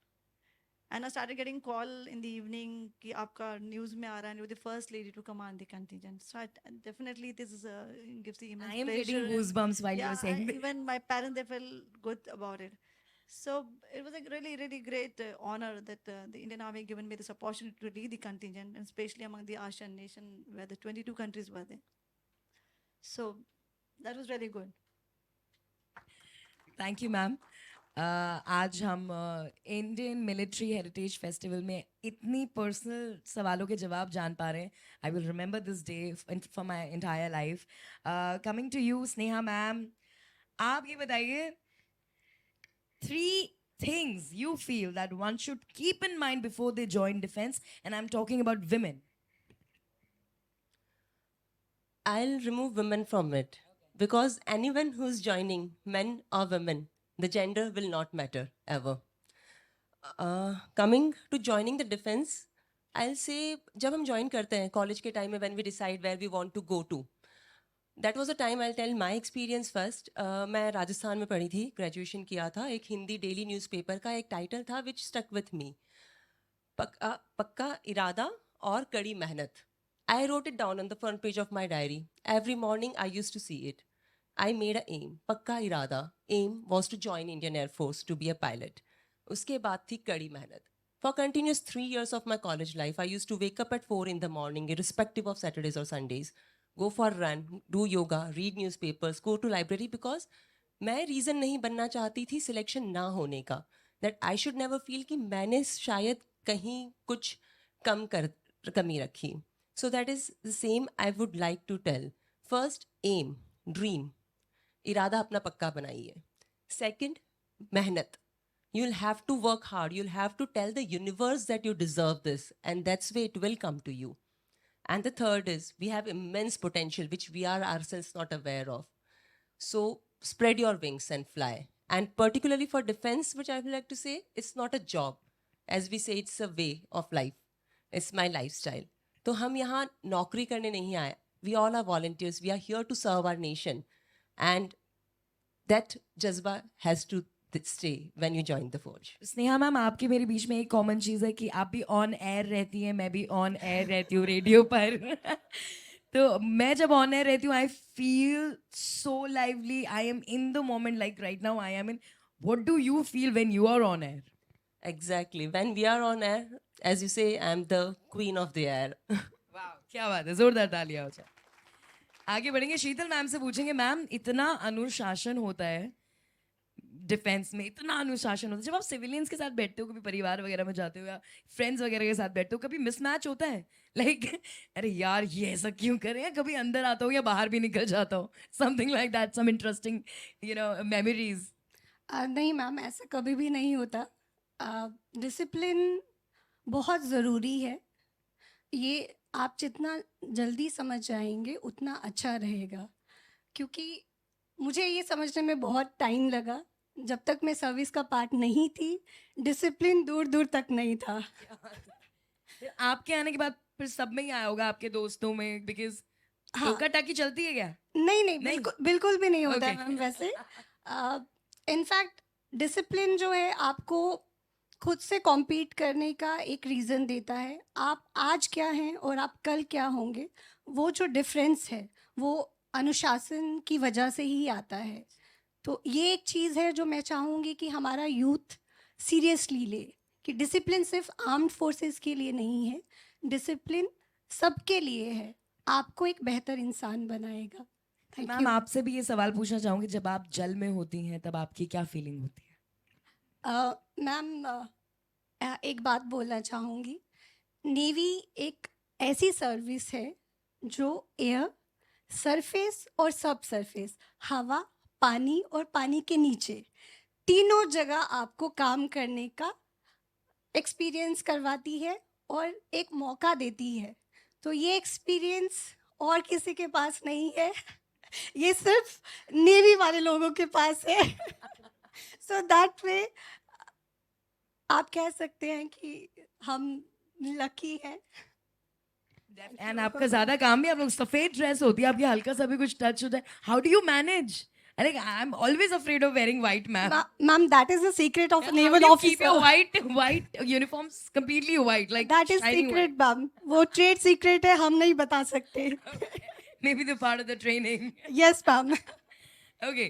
And I started getting call in the evening कि आपका news में आ रहा है, and you're the first lady to command the contingent. So definitely this is gives the immense I am pleasure. getting goosebumps while Yeah, you're saying this. even my parents, they felt good about it. So it was a really, really great honor that the Indian Army given me this opportunity to lead the contingent, and especially among the ASEAN nation where the 22 countries were there. So that was really good. Thank you ma'am. आज हम Indian military heritage festival में इतनी personal सवालों के जवाब जान पा रहे हैं। I will remember this day for my entire life. Coming to you Sneha ma'am, आप ये बताइए 3 things you feel that one should keep in mind before they join defense, and I'm talking about women. I'll remove women from it. because anyone who's joining, men or women, the gender will not matter ever. Coming to joining the defense, I'll say जब हम join करते हैं college के time में, when we decide where we want to go to, that was a time, I'll tell my experience first. मैं राजस्थान में पढ़ी थी, graduation किया था. एक हिंदी daily newspaper का एक title था which stuck with me. पक्का इरादा और कड़ी मेहनत. I wrote it down on the front page of my diary. Every morning I used to see it. I made an aim. पक्का इरादा. Aim was to join Indian Air Force to be a pilot. उसके बाद थी कड़ी मेहनत. For continuous 3 years of my college life, I used to wake up at 4 in the morning, irrespective of Saturdays or Sundays, go for a run, do yoga, read newspapers, go to library, because मैं reason नहीं बनना चाहती थी selection ना होने का. That I should never feel कि मैंने शायद कहीं कुछ कमी रखी. So that is the same I would like to tell. First, aim, dream. इरादा अपना पक्का बनाइए. Second, मेहनत. You'll have to work hard. You'll have to tell the universe that you deserve this, and that's way it will come to you. And the third is, we have immense potential which we are ourselves not aware of. So spread your wings and fly. And particularly for defense, which I would like to say, it's not a job. As we say, it's a way of life. It's my lifestyle. तो हम यहाँ नौकरी करने नहीं आए. We all are volunteers. We are here to serve our nation. And that jazba has to stay when you join the force. Sneha ma'am, आपके मेरे बीच में एक कॉमन चीज़ है कि आप भी ऑन एयर रहती हैं, मैं भी ऑन एयर रहती हूँ रेडियो पर. तो मैं जब ऑन एयर रहती हूँ, I feel so lively. I am in the moment, like right now I am in. What do you feel when you are on air? Exactly. When we are on air, as you say, I'm the queen of the air. वाह, क्या बात है, जोरदार तालियां हो जाए. आगे बढ़ेंगे, शीतल मैम से पूछेंगे. मैम, इतना अनुशासन होता है डिफेंस में, इतना अनुशासन होता है. जब आप सिविलियंस के साथ बैठते हो, कभी परिवार वगैरह में जाते हो या फ्रेंड्स वगैरह के साथ बैठते हो, कभी मिसमैच होता है? लाइक अरे यार ये ऐसा क्यों करें, या कभी अंदर आता हो या बाहर भी निकल जाता हो, something like that, some interesting memories? नहीं मैम, ऐसा कभी भी नहीं होता. डिसिप्लिन बहुत ज़रूरी है. ये आप जितना जल्दी समझ जाएंगे उतना अच्छा रहेगा, क्योंकि मुझे ये समझने में बहुत टाइम लगा. जब तक मैं सर्विस का पार्ट नहीं थी, डिसिप्लिन दूर दूर तक नहीं था. आपके आने के बाद फिर सब में ही आया होगा, आपके दोस्तों में, बिकॉज हाँ. टोका टाकी चलती है क्या? नहीं नहीं, नहीं? बिल्कुल भी नहीं होता है Okay. मैम. वैसे इनफैक्ट डिसिप्लिन जो है आपको खुद से कॉम्पीट करने का एक रीज़न देता है. आप आज क्या हैं और आप कल क्या होंगे, वो जो डिफरेंस है वो अनुशासन की वजह से ही आता है. तो ये एक चीज़ है जो मैं चाहूँगी कि हमारा यूथ सीरियसली ले, कि डिसिप्लिन सिर्फ आर्म्ड फोर्सेस के लिए नहीं है, डिसिप्लिन सबके लिए है. आपको एक बेहतर इंसान बनाएगा. Thank ma'am, you. आपसे भी ये सवाल पूछना चाहूंगी, जब आप जल में होती हैं तब आपकी क्या फीलिंग होती है? मैम, एक बात बोलना चाहूँगी. नेवी एक ऐसी सर्विस है जो एयर, सरफेस और सब सरफेस, हवा, पानी और पानी के नीचे, तीनों जगह आपको काम करने का एक्सपीरियंस करवाती है और एक मौका देती है. तो ये एक्सपीरियंस और किसी के पास नहीं है, ये सिर्फ नेवी वाले लोगों के पास है. सो दैट वे आप कह सकते हैं कि हम लकी हैं. एंड आपका ज्यादा काम भी, आप लोग सफेद ड्रेस होती है आपकी, हल्का सा भी कुछ टच होता है, how do you manage? Like I'm always afraid of wearing white, ma'am. Ma'am, that is the secret of a How naval do you officer. keep your white uniforms completely white, like That is shining secret, ma'am. वो trade secret है, हम नहीं बता सकते. white? Maybe the part of the training. Yes, ma'am. Okay,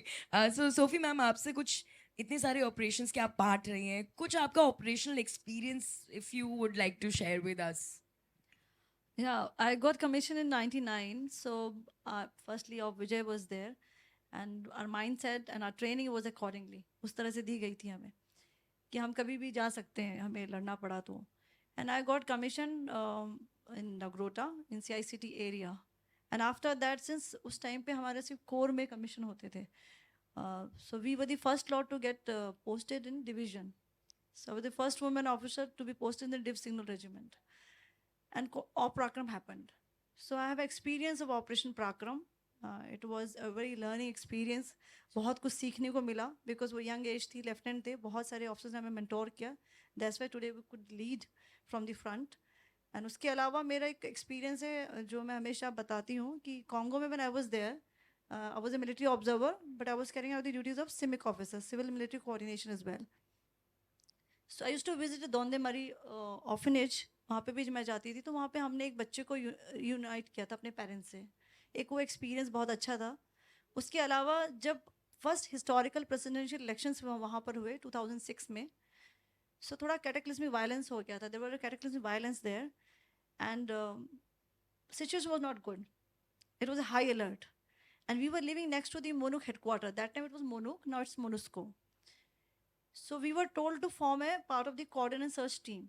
so Sophie ma'am, आपसे कुछ इतने सारे operations के आप पार्ट रही हैं, कुछ आपका operational experience if you would like to share with us. Yeah, I got commissioned in 99. So firstly, our Vijay was there. And our mindset and our training was accordingly. उस तरह से दी गई थी हमें कि हम कभी भी जा सकते हैं, हमें लड़ना पड़ा तो. And I got commissioned in Nagrota in CICT area. And after that, since उस time पे हमारे सिर्फ core में commission होते थे, so we were the first lot to get posted in division. So I was the first woman officer to be posted in the Div Signal Regiment. And Op Prakram happened. So I have experience of Operation Prakram It was a very learning experience. बहुत कुछ सीखने को मिला because वो young age थी, lieutenant थे, बहुत सारे ऑफिसर्स ने हमें मेंटोर किया. That's why today we could lead from the front. And उसके अलावा मेरा एक एक्सपीरियंस है जो मैं हमेशा बताती हूँ कि कॉन्गो में when I was there, I was a military observer but I was carrying out the duties of CIMIC officer, civil military coordination as well. So I used to visit Donde Mari orphanage. वहाँ पे भी मैं जाती थी तो वहाँ पे हमने एक बच्चे को यूनाइट किया था अपने पेरेंट्स से. एक वो एक्सपीरियंस बहुत अच्छा था. उसके अलावा जब फर्स्ट हिस्टोरिकल प्रेसिडेंशियल इलेक्शंस वहाँ पर हुए 2006 में, so थोड़ा cataclysmic violence हो गया था. There were cataclysmic violence there, and situation was not good. It was a high alert, and we were living next to the MONUC headquarters. That time it was MONUC, now it's MONUSCO. So we were told to form a part of the coordinate search team.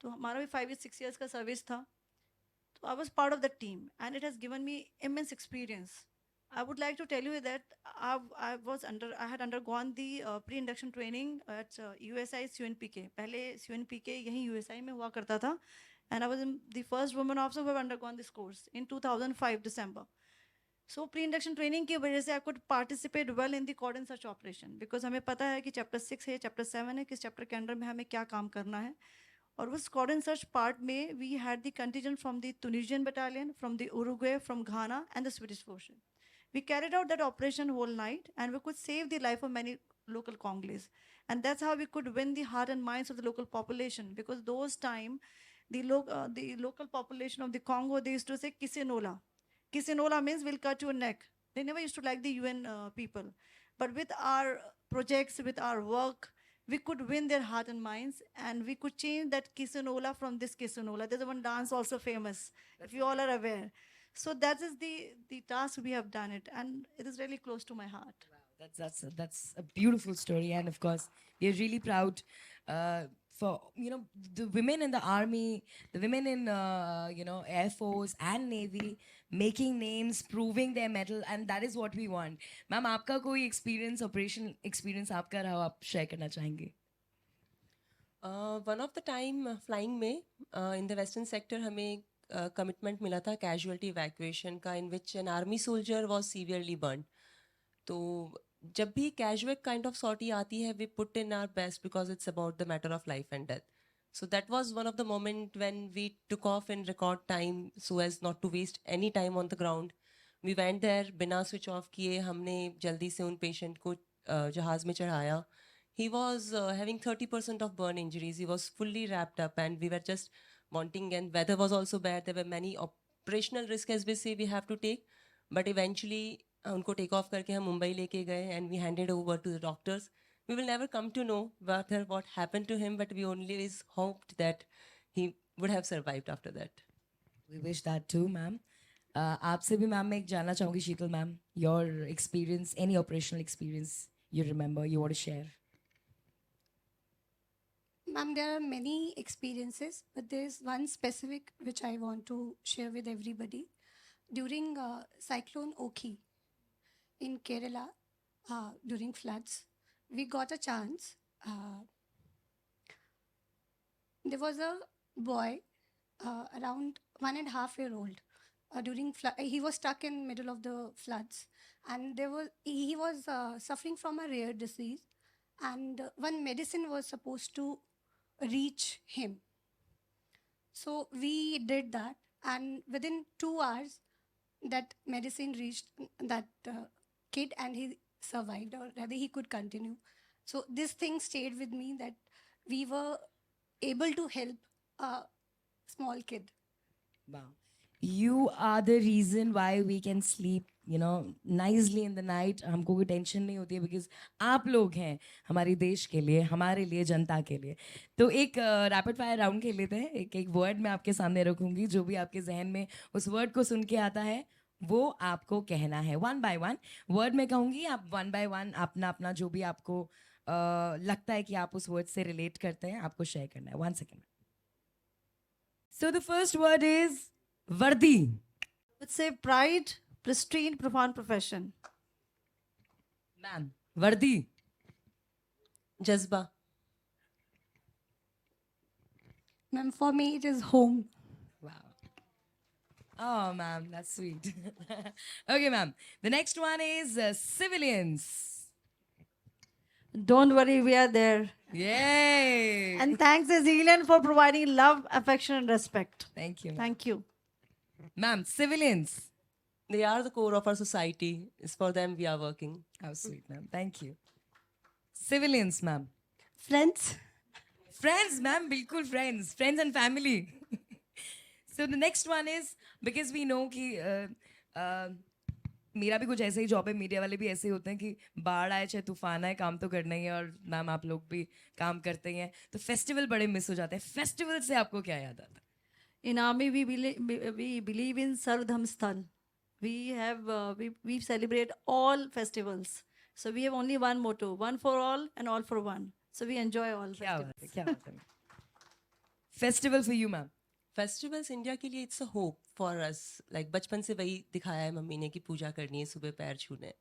तो हमारा भी 5 years 6 years का service था. So I was part of that team, and it has given me immense experience. I would like to tell you that I had undergone the pre-induction training at USI CUNPK. पहले CUNPK यहीं USI में हुआ करता था, and I was the first woman officer who have undergone this course in 2005 December. So pre-induction training की वजह से I could participate well in the coordinate search operation because हमें पता है कि chapter 6 है, chapter 7 है, किस chapter के अंडर में हमें क्या काम करना है. और उस coordinate search part में we had the contingent from the Tunisian battalion, from the Uruguay, from Ghana, and the Swedish forces. We carried out that operation whole night, and we could save the life of many local Congolese. And that's how we could win the heart and minds of the local population, because those time, the local population of the Congo, they used to say, Kisenola. Kisenola means we'll cut your neck. They never used to like the UN people. But with our projects, with our work, we could win their heart and minds, and we could change that Kisenola from this Kisenola. There's one dance also famous, if you all are aware. So that is the task we have done it, and it is really close to my heart. That's a beautiful story, and of course, we are really proud for the women in the army, the women in Air Force and Navy, making names, proving their mettle, and that is what we want. Ma'am, आपका कोई experience, operation experience आपका रहा हो, आप share करना चाहेंगे? One of the time flying में in the western sector हमें commitment मिला था casualty evacuation का, in which an army soldier was severely burned. तो जब भी casual kind of sortie आती है, we put in our best because it's about the matter of life and death. So that was one of the moment when we took off in record time so as not to waste any time on the ground. We went there बिना switch off किए, हमने जल्दी से उन patient को जहाज में चढ़ाया. He was having 30% of burn injuries. He was fully wrapped up, and we were just wanting, and weather was also bad. There were many operational risks, as we say, we have to take. But eventually, उनको take off करके हम मुंबई लेके गए, and we handed over to the doctors. We will never come to know what happened to him, but we only hoped that he would have survived after that. We wish that too, ma'am. आपसे भी ma'am मैं एक जानना चाहूँगी, शीतल ma'am, your experience, any operational experience you remember, you want to share? Ma'am, there are many experiences, but there's one specific which I want to share with everybody. During Cyclone Oki in Kerala, during floods, we got a chance. There was a boy around 1.5-year-old. He was stuck in middle of the floods, and he was suffering from a rare disease, and one medicine was supposed to reach him. So we did that, and within 2 hours, that medicine reached that kid, and he survived, or rather he could continue. So this thing stayed with me, that we were able to help a small kid. Wow. You are the reason why we can sleep, nicely in the night. हमको कोई tension नहीं होती है because आप लोग हैं हमारे देश के लिए, हमारे लिए, जनता के लिए. तो एक रैपिड फायर राउंड खेल लेते हैं. एक वर्ड मैं आपके सामने रखूंगी, जो भी आपके जहन में उस वर्ड को सुन के आता है वो आपको कहना है. 1 by 1 वर्ड में कहूँगी, आप 1 by 1 अपना जो भी आपको लगता है कि आप उस वर्ड से रिलेट करते हैं, आपको शेयर करना है. 1 second. So the first word is Vardi. Let's say pride, pristine, profound profession. Ma'am, Vardi. Jazba. Ma'am, for me it is home. Wow. Oh, ma'am, that's sweet. Okay, ma'am. The next one is civilians. Don't worry, we are there. Yay! And thanks, Zealand, for providing love, affection, and respect. Thank you, ma'am. Thank you. Ma'am, civilians. They are the core of our society. It's for them we are working. How sweet, ma'am. Thank you. Civilians, ma'am. Friends, Friends, ma'am, bilkul friends. Friends and family. So the next one is, because we know कि मेरा भी कुछ ऐसे ही job है, media वाले भी ऐसे ही होते हैं कि बाढ़ आए चाहे तूफान आए, काम तो करना ही है, और मैम आप लोग भी काम करते ही हैं, तो फेस्टिवल बड़े मिस हो जाते हैं. फेस्टिवल से आपको क्या याद आता है? In army, we believe in Sardham Sthal. We celebrate all festivals. So we have only one motto: one for all and all for one. So we enjoy all क्या festivals. बात है, क्या बात है. Festival for you, ma'am. Festivals India के लिए it's a hope for us. Like बचपन से वही दिखाया है मम्मी ने कि पूजा करनी है, सुबह पैर छूने हैं.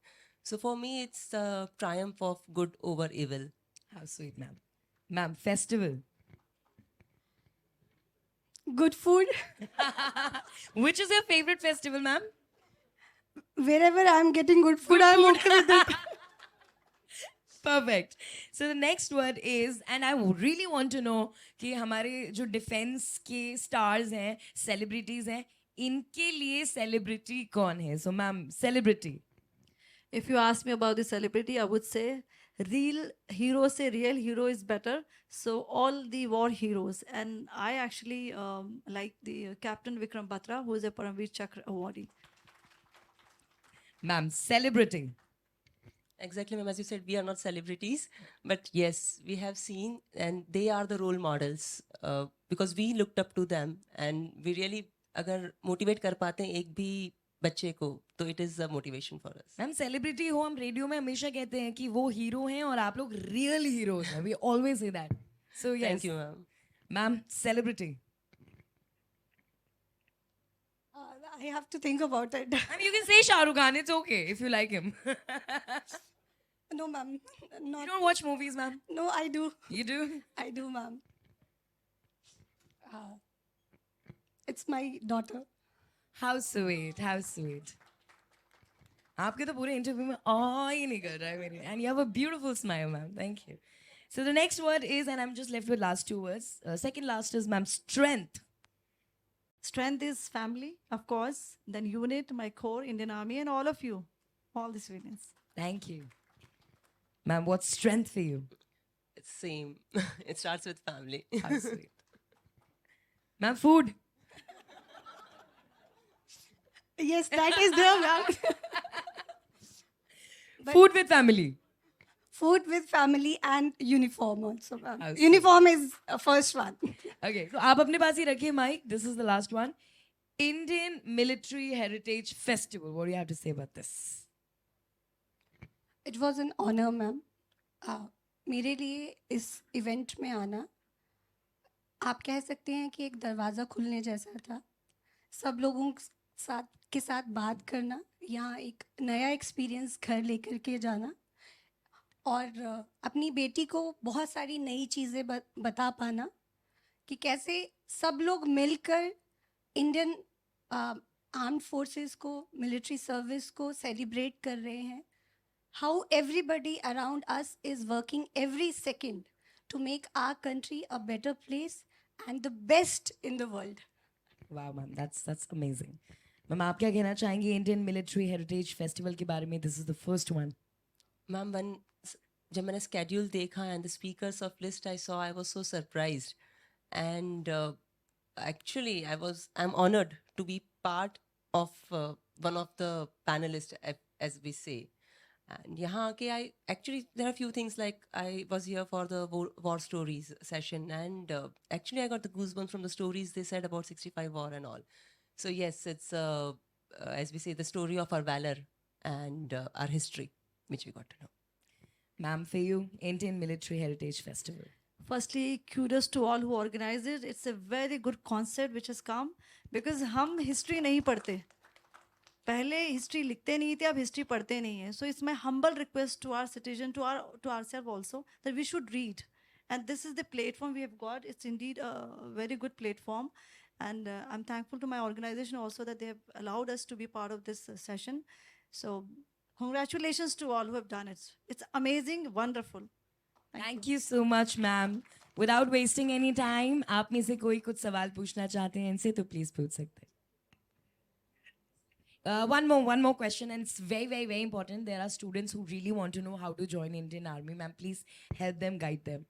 So for me it's the Triumph of good over evil. How sweet, ma'am. Ma'am, festival. good food. Which is your favorite festival, ma'am? Wherever I'm getting good food, I'm okay with it. Perfect. So the next word is, and I really want to know कि हमारे जो defence के stars हैं, celebrities हैं, इनके लिए celebrity कौन है? So ma'am, celebrity. If you ask me about the celebrity, I would say real hero say real hero is better. So all the war heroes, and I actually like the Captain Vikram Batra, who is a Paramveer Chakra awardee. Ma'am, celebrity. Exactly, ma'am. As you said, we are not celebrities, but yes, we have seen, and they are the role models because we looked up to them, and we really, अगर motivate कर पाते हैं एक भी बच्चे को, तो it is a motivation for us. Ma'am celebrity हो, हम रेडियो में हमेशा कहते हैं कि वो हीरो हैं और आप लोग रियल हीरोज हैं. We always say that. So yes. Thank you, ma'am. Ma'am, celebrity. I have to think about it. Ma'am, you can say Shah Rukh Khan. It's okay if you like him. No, ma'am. You Not. don't watch movies, ma'am. No, I do. You do? I do, ma'am. It's my daughter. How sweet, how sweet. आपके तो पूरे interview में आ ही नहीं कर रहा है मेरी. And you have a beautiful smile, ma'am. Thank you. So the next word is, and I'm just left with last two words. Second last is, ma'am, strength. Strength is family, of course. Then unit, my core, Indian Army, and all of you, all the civilians. Thank you. Ma'am, what's strength for you? It's same. It starts with family. How sweet. Ma'am, food. Yes, that is there, ma'am. Food with family. Food with family and uniform also, ma'am. How sweet. Uniform is first one. Okay, so आप अपने पास ही रखिए mic. This is the last one. Indian Military Heritage Festival. What do you have to say about this? It was an honor, ma'am. मेरे लिए इस event में आना, आप कह सकते हैं कि एक दरवाज़ा खुलने जैसा था. सब लोगों के साथ बात करना, यहाँ एक नया एक्सपीरियंस घर लेकर के जाना, और अपनी बेटी को बहुत सारी नई चीज़ें बता पाना कि कैसे सब लोग मिलकर इंडियन आर्म्ड फोर्सेस को, मिलिट्री सर्विस को सेलिब्रेट कर रहे हैं. How everybody around us is working every second to make our country a better place and the best in the world. Wow, ma'am, that's amazing. Ma'am, आप क्या कहना चाहेंगी Indian Military Heritage Festival के बारे में? This is the first one. Ma'am, जब मैंने schedule देखा and the speakers of list I saw, I was so surprised. And actually, I'm honored to be part of one of the panelists, as we say. And यहाँ आके there are a few things, like I was here for the war stories session, and actually I got the goosebumps from the stories they said about 65 war and all. So yes, it's as we say, the story of our valor and our history, which we got to know. Ma'am, for you, Indian Military Heritage Festival. Firstly, kudos to all who organized it. It's a very good concept which has come, because हम history नहीं पढ़ते. पहले history लिखते नहीं थे, अब history पढ़ते नहीं है. So it's my humble request to our citizen, to our self also, that we should read, and this is the platform we have got. It's indeed a very good platform, And I'm thankful to my organization also that they have allowed us to be part of this session. So congratulations to all who have done it. It's amazing, wonderful. Thank you so much, ma'am. Without wasting any time, आप में से कोई कुछ सवाल पूछना चाहते हैं इनसे तो please पूछ सकते हैं. One more question, and it's very, very, very important. There are students who really want to know how to join Indian Army. Ma'am, please help them, guide them.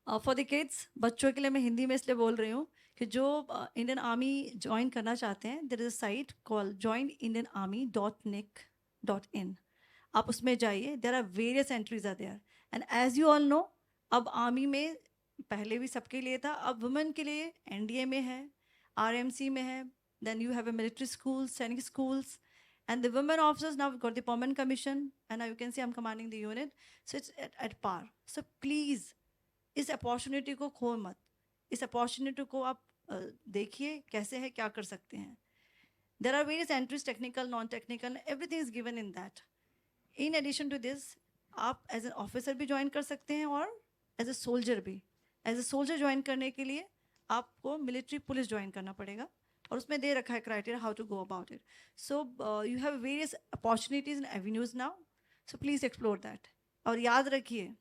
For the kids, बच्चों के लिए मैं हिंदी में इसलिए बोल रही हूँ कि जो इंडियन आर्मी ज्वाइन करना चाहते हैं, there is a site call joinindianarmy.nic.in. आप उसमें जाइए. There are various entries are there, and as you all know, अब आर्मी में पहले भी सबके लिए था, अब वुमेन के लिए एनडीए में है, आरएमसी में है, then you have a military school, Sainik schools, and the women officers now got the permanent commission, and now you can see I'm commanding the unit, so it's at par. So please, इस opportunity को खो मत. इस opportunity को आप देखिए कैसे है, क्या कर सकते हैं. There are various entries, technical, non technical, everything is given in that. In addition to this, आप एज एन ऑफिसर भी ज्वाइन कर सकते हैं और एज ए सोल्जर भी. एज ए सोल्जर ज्वाइन करने के लिए आपको मिलिट्री पुलिस ज्वाइन करना पड़ेगा, और उसमें दे रखा है criteria how to go about it. So you have various opportunities and avenues now, so please explore that. और याद रखिए,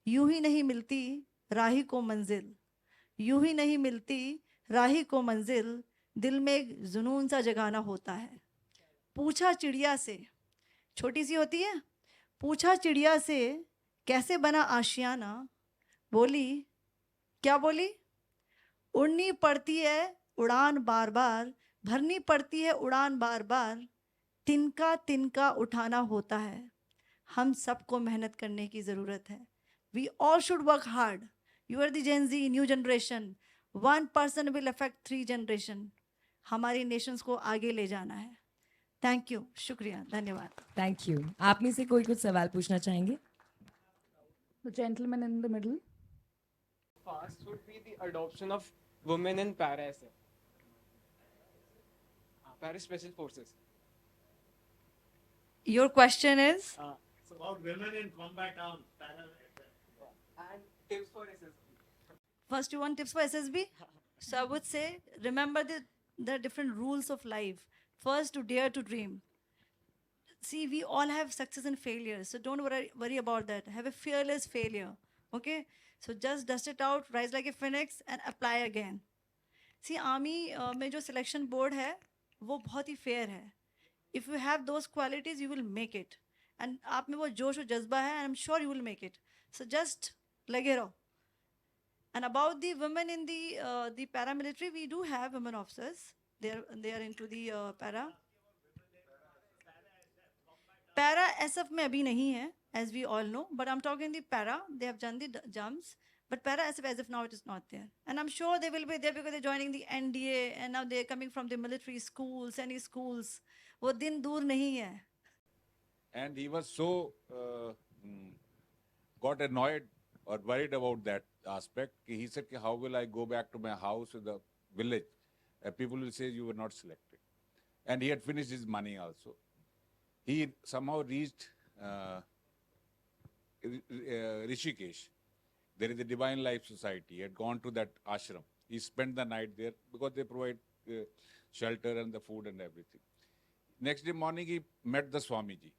यूं ही नहीं मिलती राही को मंजिल, यूं ही नहीं मिलती राही को मंजिल, दिल में एक जुनून सा जगाना होता है. पूछा चिड़िया से, छोटी सी होती है, पूछा चिड़िया से कैसे बना आशियाना, बोली, क्या बोली, उड़नी पड़ती है उड़ान बार बार, भरनी पड़ती है उड़ान बार बार, तिनका तिनका उठाना होता है. हम सबको मेहनत करने की ज़रूरत है. We all should work hard. You are the Gen Z, new generation. One person will affect 3 generation. हमारी nations को आगे ले जाना है. Thank you. शुक्रिया. धन्यवाद. Thank you. आप में से कोई कुछ सवाल पूछना चाहेंगे? The gentleman in the middle. First would be the adoption of women in para SF. Para Special Forces. Your question is? It's about women in combat arms. And tips for SSB. First, you want tips for SSB? So I would say, remember the different rules of life. First, to dare to dream. See, we all have success and failures, so don't worry about that. Have a fearless failure, okay? So just dust it out, rise like a phoenix, and apply again. See, army में जो selection board है, वो बहुत ही fair है. If you have those qualities, you will make it. And आप में वो जोश और जज्बा है, I'm sure you will make it. So just लगे रहो. And about the women in the paramilitary, we do have women officers. They are into the para. Para SF में अभी नहीं है, as we all know. But I'm talking the para. They have done the jumps. But para SF, as of now, it is not there. And I'm sure they will be there because they're joining the NDA, and now they're coming from the military schools, any schools. वो दिन दूर नहीं है. And he was so got annoyed or worried about that aspect. He said, how will I go back to my house in the village? People will say you were not selected. And he had finished his money also. He somehow reached Rishikesh. There is a Divine Life Society. He had gone to that ashram. He spent the night there because they provide shelter and the food and everything. Next day morning, he met the Swamiji.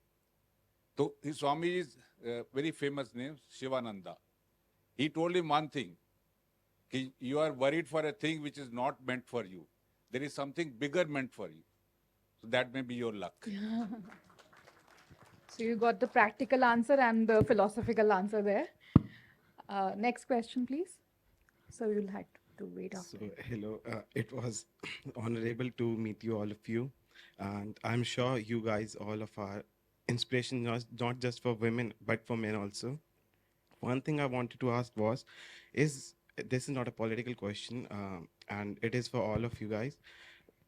So his Swami is very famous name, Shivananda. He told him one thing, you are worried for a thing which is not meant for you. There is something bigger meant for you. So that may be your luck. So you got the practical answer and the philosophical answer there. Next question, please. So you'll have to wait after. So, hello. It was honorable to meet you, all of you. And I'm sure you guys all of are inspiration, not just for women, but for men also. One thing I wanted to ask was, this is not a political question, and it is for all of you guys.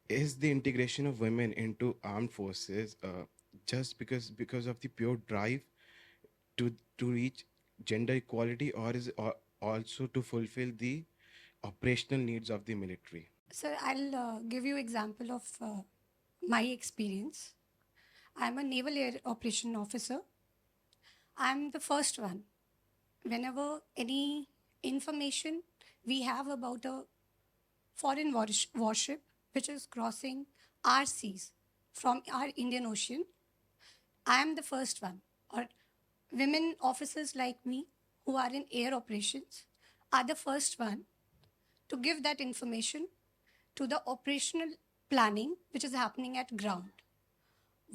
Is the integration of women into armed forces just because of the pure drive to reach gender equality, or is it also to fulfill the operational needs of the military? Sir, I'll give you example of my experience. I'm a naval air operation officer. I'm the first one. Whenever any information we have about a foreign warship which is crossing our seas from our Indian Ocean. I am the first one, or women officers like me who are in air operations are the first one to give that information to the operational planning which is happening at ground.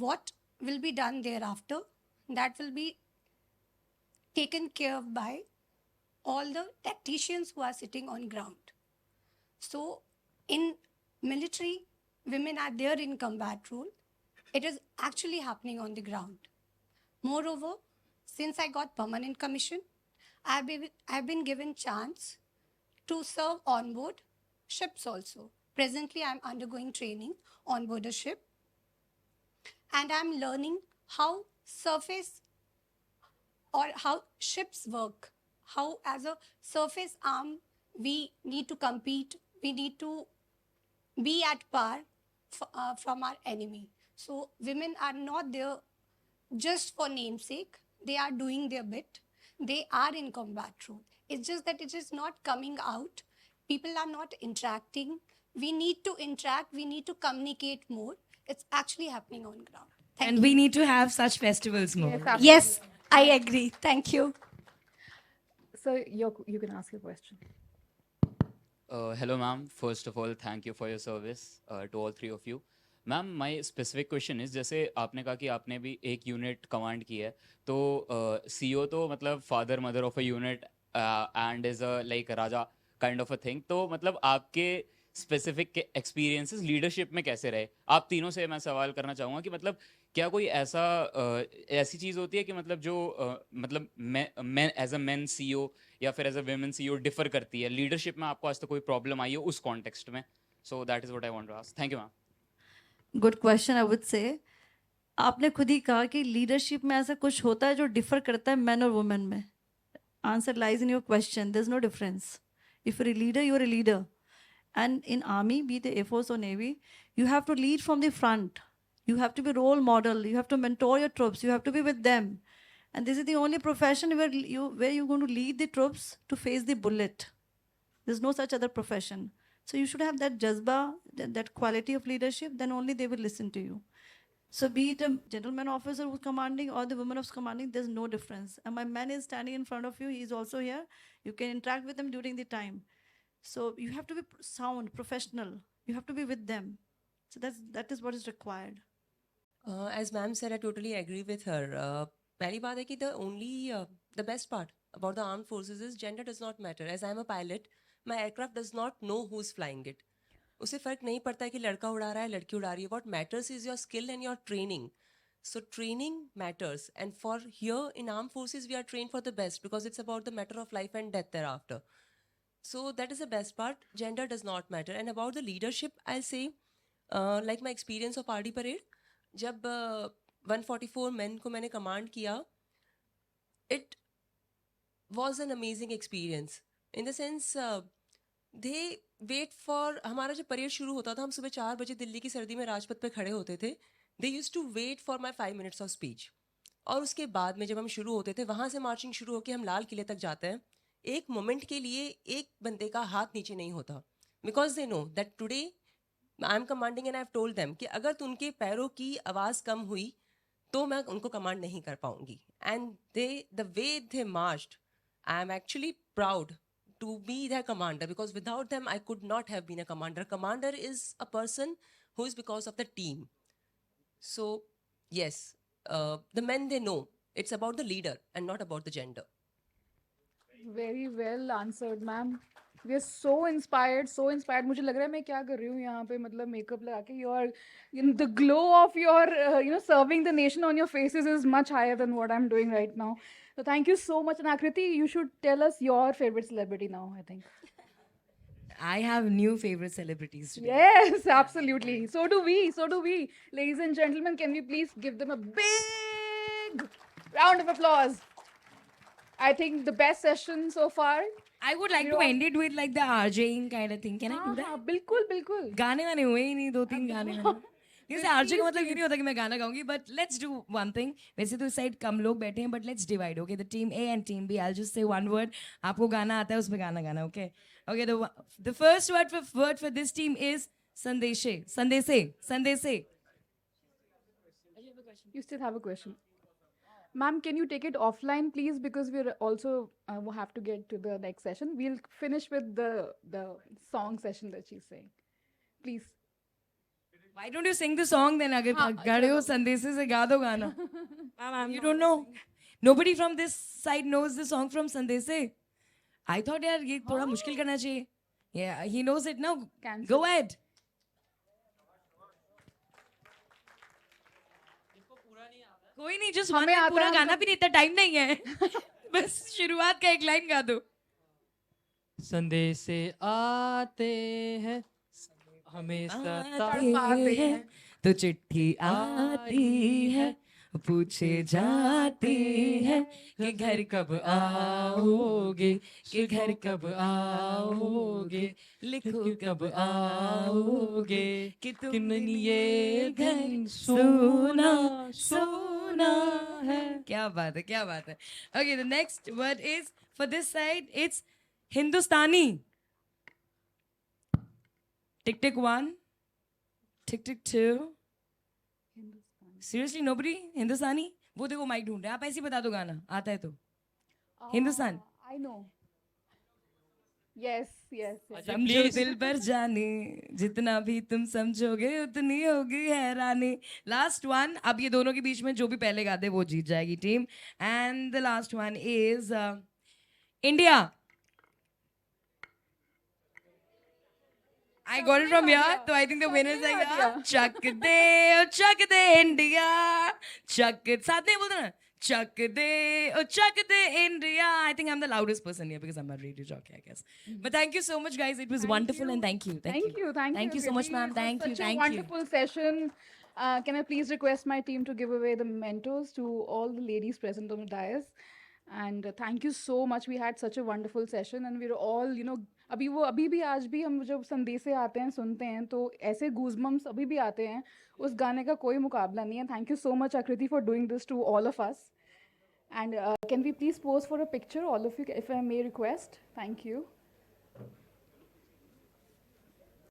What will be done thereafter, that will be taken care of by all the tacticians who are sitting on ground. So in military, women are there in combat role. It is actually happening on the ground. Moreover, since I got permanent commission, I've been given chance to serve on board ships also. Presently, I'm undergoing training on board a ship, and I'm learning how surface or how ships work, how as a surface arm we need to compete, we need to be at par from our enemy. So women are not there just for namesake. They are doing their bit. They are in combat role. It's just that it is not coming out. People are not interacting. We need to interact. We need to communicate more. It's actually happening on ground. Thank And you. we need to have such festivals more. Yes, absolutely. Yes, I agree. Thank you. So you can ask your question. Hello, ma'am. First of all, thank you for your service to all three of you. Ma'am my specific question is जैसे आपने कहा कि आपने भी एक unit command की है तो सीईओ तो मतलब father mother of a unit and is a like Raja kind of a thing तो मतलब आपके स्पेसिफिक एक्सपीरियंसेस लीडरशिप में कैसे रहे आप तीनों से मैं सवाल करना चाहूँगा कि मतलब क्या कोई ऐसा ऐसी चीज़ होती है कि मतलब जो मतलब मैं एज अ मैन सीईओ या फिर as a women CEO differ करती है लीडरशिप में आपको आज तक कोई प्रॉब्लम आई हो उस कॉन्टेक्स्ट में so that is what I want to ask thank you ma'am good question I would say आपने खुद ही कहा कि लीडरशिप में ऐसा कुछ होता है जो डिफर करता है मैन और वुमेन में answer lies in your question there is no difference if you are a leader you are a leader and in army be the air force or navy you have to lead from the front you have to be role model you have to mentor your troops you have to be with them and this is the only profession where you're going to lead the troops to face the bullet there's no such other profession so you should have that jazba that quality of leadership then only they will listen to you so be it a gentleman officer who's commanding or the woman who's commanding there's no difference and my man is standing in front of you he's also here you can interact with him during the time. So you have to be sound, professional. You have to be with them. So that is what is required. As ma'am said, I totally agree with her. पहली बात है कि the best part about the armed forces is gender does not matter. As I am a pilot, my aircraft does not know who's flying it. उसे फर्क नहीं पड़ता है कि लड़का उड़ा रहा है लड़की उड़ा रही है. What matters is your skill and your training. So training matters, and for here in armed forces we are trained for the best because it's about the matter of life and death thereafter. So that is the best part. Gender does not matter. And about the leadership, I'll say, like my experience of RD parade, जब 144 men को मैंने command किया, it was an amazing experience. In the sense, they wait for हमारा जब parade शुरू होता था हम सुबह 4 बजे दिल्ली की सर्दी में राजपथ पे खड़े होते थे. They used to wait for my 5 minutes of speech. और उसके बाद में जब हम शुरू होते थे वहाँ से मार्चिंग शुरू होकर हम लाल किले तक जाते हैं एक मोमेंट के लिए एक बंदे का हाथ नीचे नहीं होता because they know that today I am commanding and I have told them कि अगर उनके पैरों की आवाज़ कम हुई तो मैं उनको कमांड नहीं कर पाऊंगी and the way they marched I am actually proud to be their commander because without them I could not have been a commander is a person who is because of the team so yes the men they know it's about the leader and not about the gender. Very well answered, ma'am. We are so inspired, so inspired. मुझे लग रहा है मैं क्या कर रही हूँ यहाँ पे मतलब मेकअप लगा के your the glow of your serving the nation on your faces is much higher than what I'm doing right now. So thank you so much. And Aakriti, you should tell us your favorite celebrity now, I think. I have new favorite celebrities today. Yes, absolutely. So do we. So do we. Ladies and gentlemen, can we please give them a big round of applause? I think the best session so far. I would like to end it with like the RJing kind of thing. Can I do that? हाँ, बिल्कुल बिल्कुल. गाने वाने हुए ही नहीं 2-3 गाने वाने. जैसे आरजे का मतलब ये नहीं होता कि मैं गाना गाऊंगी, but let's do one thing. वैसे तो इस साइड कम लोग बैठे हैं, but let's divide. Okay, the team A and team B. I just say one word. आपको गाना आता है उसमें गाना गाना. Okay okay. The first word for this team is संदेशे. संदेशे. संदेशे. You still have a question. Ma'am, can you take it offline, please? Because we're also we'll have to get to the next session. We'll finish with the song session that she's saying. Please. Why don't you sing the song then? अगर गा रहे हो संदेशे से गा दो गाना. You don't know. Nobody from this side knows the song from संदेशे. I thought यार ये थोड़ा मुश्किल करना चाहिए. Yeah, he knows it now. Cancel. Go ahead. कोई नहीं, just हमें आता पूरा है, गाना भी नहीं, इतना टाइम नहीं है. बस शुरुआत का एक लाइन गा दो. संदेशे आते हैं हमें आते हैं तो चिट्ठी आती है, पूछे जाती है कि घर कब आओगे, कि घर कब आओगे, लिखो कब आओगे, कि तुम ये घर सोना सोना है. क्या बात है, क्या बात है. Okay, the next word is for this side, it's Hindustani. Tick tick 1, tick tick 2. Seriously nobody Hindustani? वो देखो माइक ढूंढ रहे हैं. आप ऐसे ही बता दो गाना आता है तो. Hindustan. I know. Yes, yes. yes. समझो दिल पर जाने, जितना भी तुम समझोगे उतनी होगी हैरानी. Last one. अब ये दोनों के बीच में जो भी पहले गा दे वो जीत जाएगी team. And the last one is India. I got it from here, so I think the winner is like Chak De India. Chak साथ में बोलते ना, Chak De India. I think I'm the loudest person here because I'm a radio jockey, I guess. But thank you so much, guys. It was wonderful and thank you. Thank you so much, Aakriti. ma'am. Thank you. Such a wonderful session. Can I please request my team to give away the mementos to all the ladies present on the dais? And thank you so much. We had such a wonderful session, and we were all, अभी भी आज भी हम जब संदेशे आते हैं सुनते हैं तो ऐसे गूजबम्स अभी भी आते हैं. उस गाने का कोई मुकाबला नहीं है. Thank you so much Aakriti for doing this to all of us. And can we please pose for a picture, all of you, if I may request. Thank you.